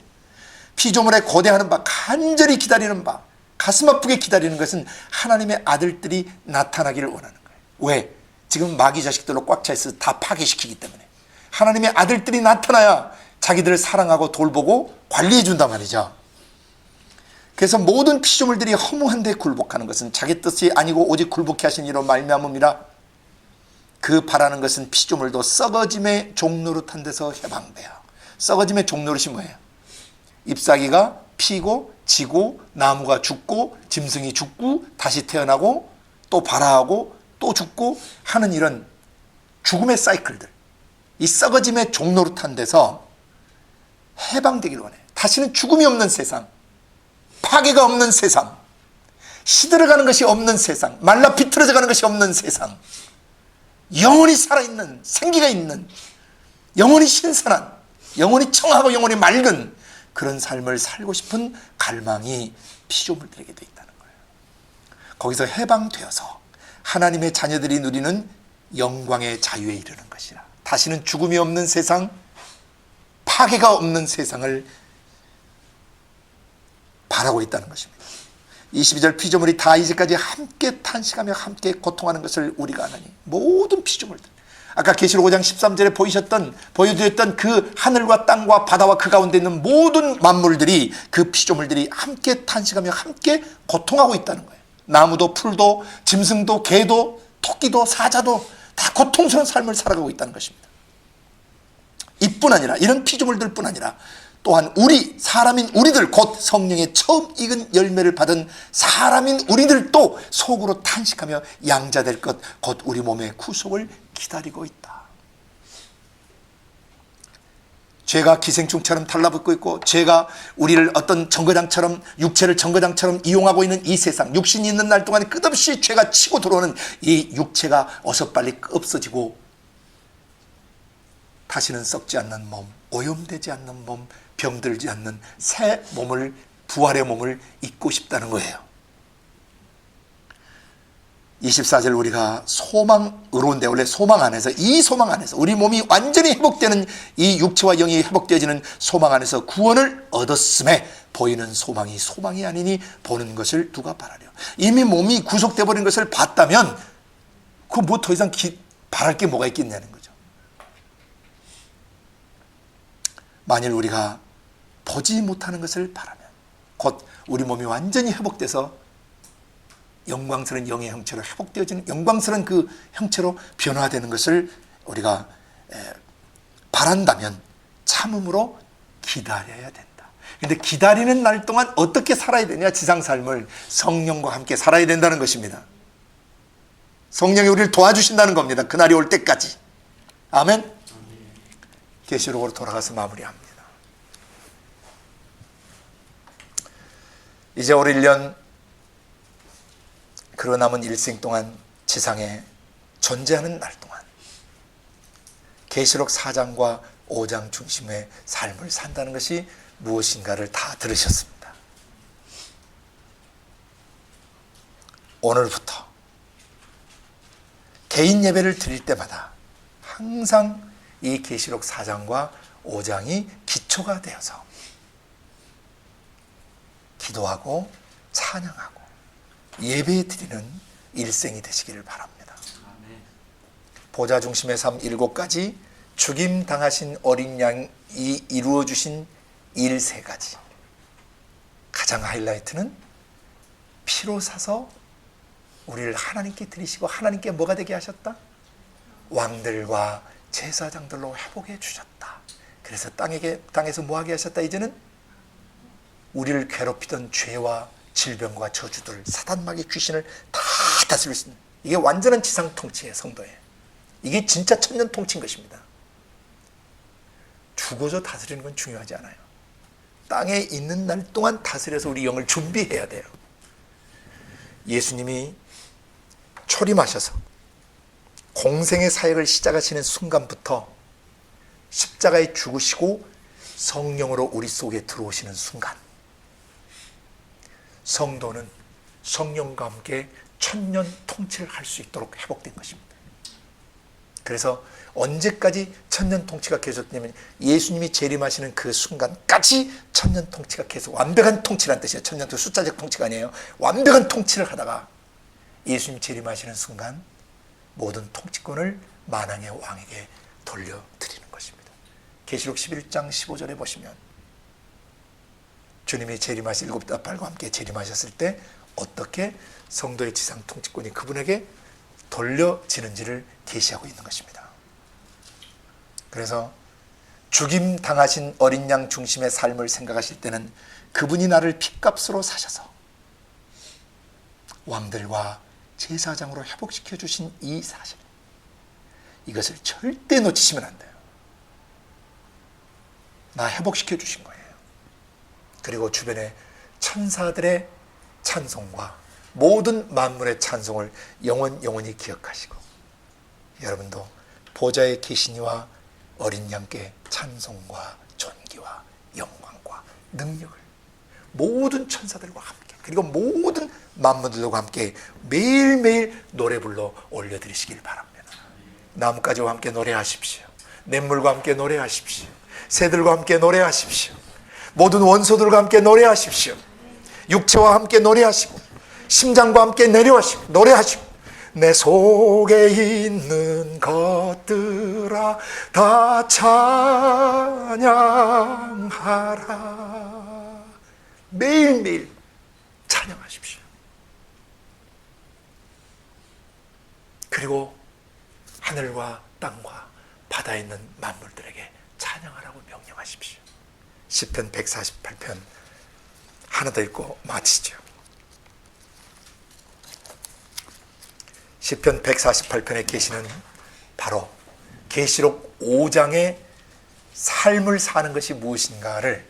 피조물에 고대하는 바, 간절히 기다리는 바, 가슴 아프게 기다리는 것은 하나님의 아들들이 나타나기를 원하는 거예요. 왜? 지금 마귀 자식들로 꽉 차 있어서 다 파괴시키기 때문에. 하나님의 아들들이 나타나야 자기들을 사랑하고 돌보고 관리해 준단 말이죠. 그래서 모든 피조물들이 허무한데 굴복하는 것은 자기 뜻이 아니고 오직 굴복케 하신 이로 말미암음이라. 그 바라는 것은 피조물도 썩어짐의 종노릇한 데서 해방돼요. 썩어짐의 종노릇이 뭐예요? 잎사귀가 피고 지고 나무가 죽고 짐승이 죽고 다시 태어나고 또 발화하고 또 죽고 하는 이런 죽음의 사이클들, 이 썩어짐의 종노릇한 데서 해방되기를 원해요. 다시는 죽음이 없는 세상, 파괴가 없는 세상, 시들어가는 것이 없는 세상, 말라 비틀어져 가는 것이 없는 세상, 영원히 살아있는, 생기가 있는, 영원히 신선한, 영원히 청하고 영원히 맑은 그런 삶을 살고 싶은 갈망이 피조물들에게 돼 있다는 거예요. 거기서 해방되어서 하나님의 자녀들이 누리는 영광의 자유에 이르는 것이라. 다시는 죽음이 없는 세상, 파괴가 없는 세상을 바라고 있다는 것입니다. 22절 피조물이 다 이제까지 함께 탄식하며 함께 고통하는 것을 우리가 아나니. 모든 피조물들, 아까 계시록 5장 13절에 보여드렸던 그 하늘과 땅과 바다와 그 가운데 있는 모든 만물들이, 그 피조물들이 함께 탄식하며 함께 고통하고 있다는 거예요. 나무도 풀도 짐승도 개도 토끼도 사자도 다 고통스러운 삶을 살아가고 있다는 것입니다. 이뿐 아니라, 이런 피조물들뿐 아니라 또한 우리, 사람인 우리들, 곧 성령의 처음 익은 열매를 받은 사람인 우리들도 속으로 탄식하며 양자될 것, 곧 우리 몸의 구속을 기다리고 있다. 죄가 기생충처럼 달라붙고 있고, 죄가 우리를 어떤 정거장처럼, 육체를 정거장처럼 이용하고 있는 이 세상, 육신이 있는 날 동안 끝없이 죄가 치고 들어오는 이 육체가 어서 빨리 없어지고 다시는 썩지 않는 몸, 오염되지 않는 몸, 병들지 않는 새 몸을, 부활의 몸을 입고 싶다는 거예요. 24절 우리가 소망으로운데, 원래 소망 안에서, 이 소망 안에서 우리 몸이 완전히 회복되는, 이 육체와 영이 회복되어지는 소망 안에서 구원을 얻었음에 보이는 소망이 소망이 아니니 보는 것을 누가 바라려. 이미 몸이 구속되어 버린 것을 봤다면 그 뭐 더 이상 바랄 게 뭐가 있겠냐는 거죠. 만일 우리가 보지 못하는 것을 바라면, 곧 우리 몸이 완전히 회복돼서 영광스러운 영의 형체로 회복되어지는 영광스러운 그 형체로 변화되는 것을 우리가 바란다면 참음으로 기다려야 된다. 근데 기다리는 날 동안 어떻게 살아야 되냐? 지상 삶을 성령과 함께 살아야 된다는 것입니다. 성령이 우리를 도와주신다는 겁니다. 그날이 올 때까지. 아멘. 계시록으로 돌아가서 마무리합니다. 이제 올 1년 그러 남은 일생 동안 지상에 존재하는 날 동안 계시록 4장과 5장 중심의 삶을 산다는 것이 무엇인가를 다 들으셨습니다. 오늘부터 개인 예배를 드릴 때마다 항상 이 계시록 4장과 5장이 기초가 되어서 기도하고 찬양하고 예배 드리는 일생이 되시기를 바랍니다. 보좌 중심의 삶 7가지, 죽임 당하신 어린 양이 이루어 주신 일 3가지. 가장 하이라이트는 피로 사서 우리를 하나님께 드리시고 하나님께 뭐가 되게 하셨다? 왕들과 제사장들로 회복해 주셨다. 그래서 땅에서 뭐하게 하셨다? 이제는 우리를 괴롭히던 죄와 질병과 저주들, 사단마귀 귀신을 다 다스릴 수 있는, 이게 완전한 지상 통치예요. 성도에 이게 진짜 천년 통치인 것입니다. 죽어서 다스리는 건 중요하지 않아요. 땅에 있는 날 동안 다스려서 우리 영을 준비해야 돼요. 예수님이 초림하셔서 공생의 사역을 시작하시는 순간부터 십자가에 죽으시고 성령으로 우리 속에 들어오시는 순간, 성도는 성령과 함께 천년 통치를 할 수 있도록 회복된 것입니다. 그래서 언제까지 천년 통치가 계속되냐면 예수님이 재림하시는 그 순간까지 천년 통치가 계속, 완벽한 통치란 뜻이에요. 천년 통치, 숫자적 통치가 아니에요. 완벽한 통치를 하다가 예수님 재림하시는 순간 모든 통치권을 만왕의 왕에게 돌려드리는 것입니다. 계시록 11장 15절에 보시면 주님이 재림하실 7 나팔과 함께 재림하셨을 때 어떻게 성도의 지상 통치권이 그분에게 돌려지는지를 계시하고 있는 것입니다. 그래서 죽임 당하신 어린 양 중심의 삶을 생각하실 때는 그분이 나를 핏값으로 사셔서 왕들과 제사장으로 회복시켜 주신 이 사실, 이것을 절대 놓치시면 안 돼요. 나 회복시켜 주신 거예요. 그리고 주변의 천사들의 찬송과 모든 만물의 찬송을 영원히 기억하시고, 여러분도 보좌에 계시니와 어린 양께 찬송과 존귀와 영광과 능력을 모든 천사들과 함께, 그리고 모든 만물들과 함께 매일매일 노래 불러 올려드리시길 바랍니다. 나뭇가지와 함께 노래하십시오. 냇물과 함께 노래하십시오. 새들과 함께 노래하십시오. 모든 원소들과 함께 노래하십시오. 육체와 함께 노래하시고 심장과 함께 내려하시고 노래하시고, 내 속에 있는 것들아 다 찬양하라. 매일매일 찬양하십시오. 그리고 하늘과 땅과 바다에 있는 만물들에게 찬양하라고 명령하십시오. 시편 148편 하나 더 읽고 마치죠. 시편 148편에 계시는 바로 계시록 5장의 삶을 사는 것이 무엇인가를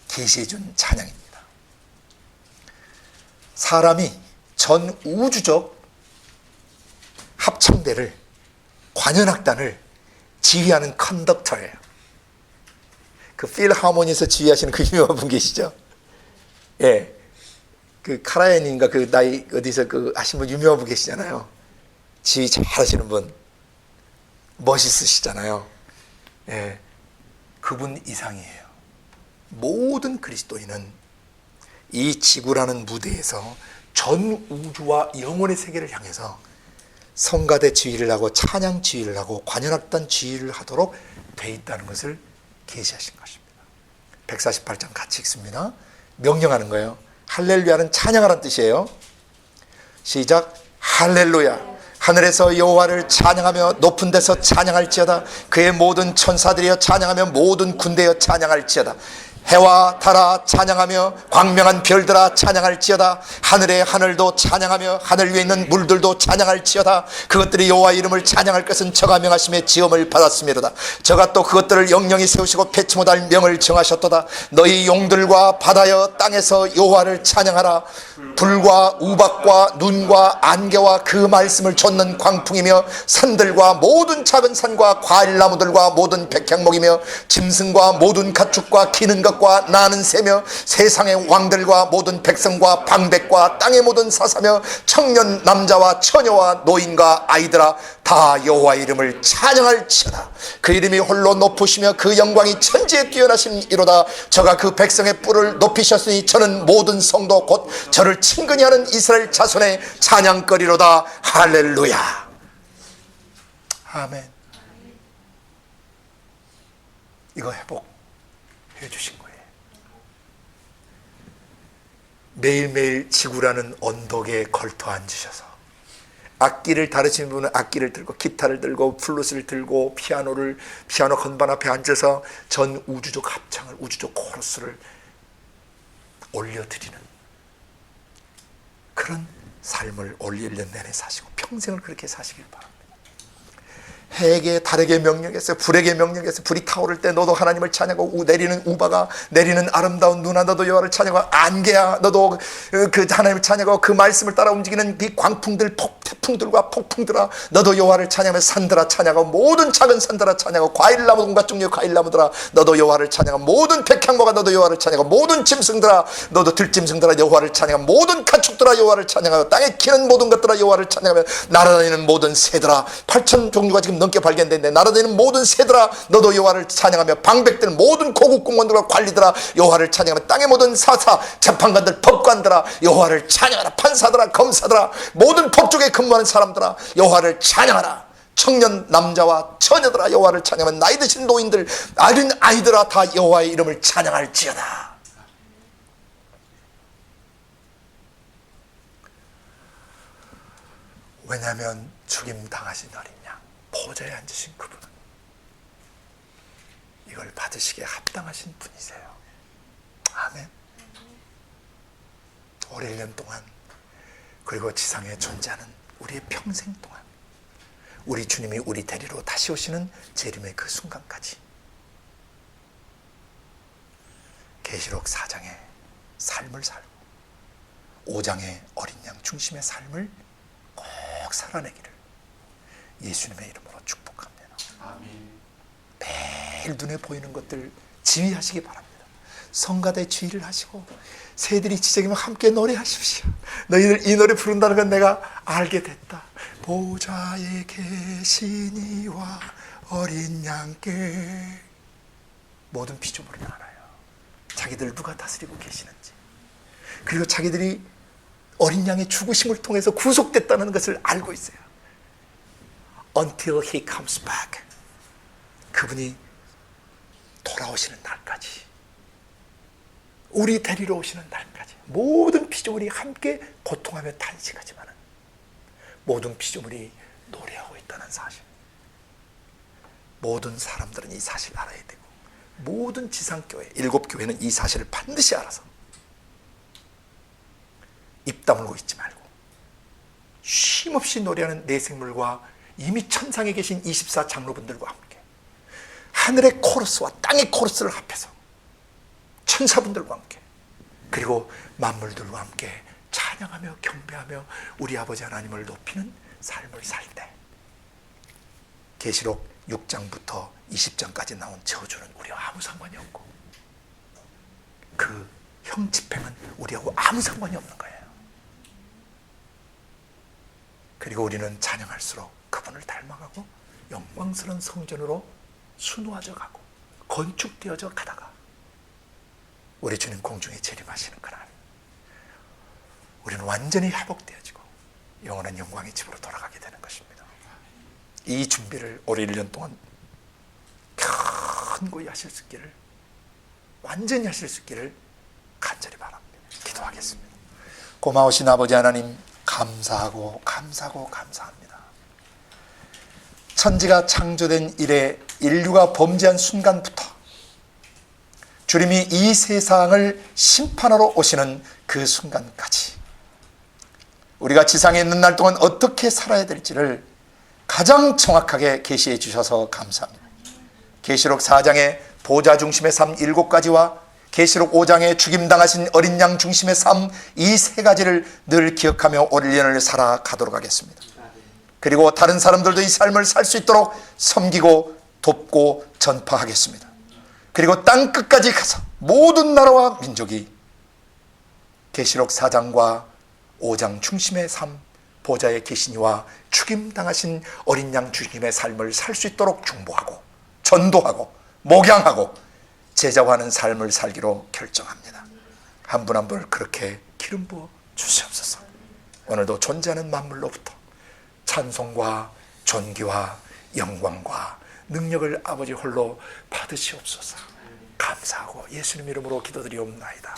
계시해 준 찬양입니다. 사람이 전 우주적 합창대를, 관현악단을 지휘하는 컨덕터예요. 그 필하모니에서 지휘하시는 그 유명한 분 계시죠? 예. 그 카라얀인가 그 나이 어디서 그 하신 분 유명한 분 계시잖아요. 지휘 잘 하시는 분, 멋있으시잖아요. 예, 그분 이상이에요. 모든 그리스도인은 이 지구라는 무대에서 전 우주와 영혼의 세계를 향해서 성가대 지휘를 하고 찬양 지휘를 하고 관현악단 지휘를 하도록 돼 있다는 것을 계시하신 것입니다. 148장 같이 읽습니다. 명령하는 거예요. 할렐루야는 찬양하라는 뜻이에요. 시작. 할렐루야. 하늘에서 여호와를 찬양하며 높은 데서 찬양할지어다. 그의 모든 천사들이여 찬양하며 모든 군대여 찬양할지어다. 해와 달아 찬양하며 광명한 별들아 찬양할지어다. 하늘의 하늘도 찬양하며 하늘 위에 있는 물들도 찬양할지어다. 그것들이 여호와 이름을 찬양할 것은 저가 명하심에 지음을 받았음이로다. 저가 또 그것들을 영영히 세우시고 패치 못할 명을 정하셨도다. 너희 용들과 바다여 땅에서 여호와를 찬양하라. 불과 우박과 눈과 안개와 그 말씀을 좇는 광풍이며 산들과 모든 작은 산과 과일나무들과 모든 백향목이며 짐승과 모든 가축과 기는 것과 나는 새며 세상의 왕들과 모든 백성과 방백과 땅의 모든 사사며 청년 남자와 처녀와 노인과 아이들아 다 여호와 이름을 찬양할지어다. 그 이름이 홀로 높으시며 그 영광이 천지에 뛰어나신 이로다. 저가 그 백성의 뿔을 높이셨으니 저는 모든 성도 곧 저를 친근히 하는 이스라엘 자손의 찬양거리로다. 할렐루야. 아멘. 이거 회복해 주신 거예요. 매일매일 지구라는 언덕에 걸터 앉으셔서 악기를 다루시는 분은 악기를 들고 기타를 들고 플루스를 들고 피아노 건반 앞에 앉아서 전 우주적 합창을, 우주적 코러스를 올려드리는 그런 삶을 올 1년 내내 사시고 평생을 그렇게 사시길 바랍니다. 해에게 달에게 명령했어요. 불에게 명령했어요. 불이 타오를 때 너도 하나님을 찬양하고 내리는 우바가 내리는 아름다운 누나 너도 여호와를 찬양하고 안개야 너도 그 하나님을 찬양하고 그 말씀을 따라 움직이는 이 광풍들 태풍들과 폭풍들아 너도 여호와를 찬양하며 산들아 찬양하고 모든 작은 산들아 찬양하고 과일나무 온갖 종류의 과일나무들아 너도 여호와를 찬양하고 모든 백향목아 너도 여호와를 찬양하고 모든 짐승들아 너도 들짐승들아 여호와를 찬양하고 모든 가축들아 여호와를 찬양하고 땅에 키는 모든 것들아 여호와를 찬양하며 날아다니는 모든 새들아 8천 종류가 지금 넘게 발견됐는데 날아다니는 모든 새들아 너도 여호와를 찬양하며 방백들 모든 고국 공무원들과 관리들아 여호와를 찬양하며 땅의 모든 사사 재판관들 법관들아 여호와를 찬양하라. 판사들아 검사들아 모든 법조계에 근무하는 사람들아 여호와를 찬양하라. 청년 남자와 처녀들아 여호와를 찬양하며 나이 드신 노인들 어린 아이들아 다 여호와의 이름을 찬양할지어다. 왜냐하면 죽임 당하신 어린 양 보좌에 앉으신 그분은 이걸 받으시기에 합당하신 분이세요. 아멘. 올 1년 동안 그리고 지상에 존재하는 우리의 평생 동안 우리 주님이 우리 대리로 다시 오시는 재림의 그 순간까지 계시록 4장의 삶을 살고 5장의 어린 양 중심의 삶을 꼭 살아내기를 예수님의 이름으로 축복합니다. 아멘. 매일 눈에 보이는 것들 지휘하시기 바랍니다. 성가대 지휘를 하시고 새들이 지저귀면 함께 노래하십시오. 너희들 이 노래 부른다는 건 내가 알게 됐다. 보좌에 계신 이와 어린 양께 모든 피조물을 알아요. 자기들 누가 다스리고 계시는지 그리고 자기들이 어린 양의 죽으심을 통해서 구속됐다는 것을 알고 있어요. Until he comes back. 그분이 돌아오시는 날까지 우리 데리러 오시는 날까지 모든 피조물이 함께 고통하며 탄식하지만 모든 피조물이 노래하고 있다는 사실 모든 사람들은 이 사실을 알아야 되고 모든 지상교회 7교회는 이 사실을 반드시 알아서 입 다물고 있지 말고 쉼없이 노래하는 내 생물과 이미 천상에 계신 24장로분들과 함께 하늘의 코러스와 땅의 코러스를 합해서 천사분들과 함께 그리고 만물들과 함께 찬양하며 경배하며 우리 아버지 하나님을 높이는 삶을 살 때 계시록 6장부터 20장까지 나온 저주는 우리와 아무 상관이 없고 그 형 집행은 우리하고 아무 상관이 없는 거예요. 그리고 우리는 찬양할수록 그분을 닮아가고 영광스러운 성전으로 수놓아져 가고 건축되어져 가다가 우리 주님 공중에 재림하시는 그날 우리는 완전히 회복되어지고 영원한 영광의 집으로 돌아가게 되는 것입니다. 이 준비를 올해 1년 동안 견고히 하실 수 있기를 완전히 하실 수 있기를 간절히 바랍니다. 기도하겠습니다. 고마우신 아버지 하나님 감사하고 감사하고 감사합니다. 천지가 창조된 이래 인류가 범죄한 순간부터 주님이 이 세상을 심판하러 오시는 그 순간까지 우리가 지상에 있는 날 동안 어떻게 살아야 될지를 가장 정확하게 계시해 주셔서 감사합니다. 계시록 4장의 보좌 중심의 삶 7가지와 계시록 5장의 죽임당하신 어린 양 중심의 삶 이 3가지를 늘 기억하며 올 1년을 살아가도록 하겠습니다. 그리고 다른 사람들도 이 삶을 살 수 있도록 섬기고 돕고 전파하겠습니다. 그리고 땅끝까지 가서 모든 나라와 민족이 계시록 4장과 5장 중심의 삶, 보좌에 계시니와 죽임당하신 어린 양 주님의 삶을 살 수 있도록 중보하고 전도하고 목양하고 제자화하는 삶을 살기로 결정합니다. 한 분 한 분 그렇게 기름 부어 주시옵소서. 오늘도 존재하는 만물로부터 찬송과 존귀와 영광과 능력을 아버지 홀로 받으시옵소서. 감사하고 예수님 이름으로 기도드리옵나이다.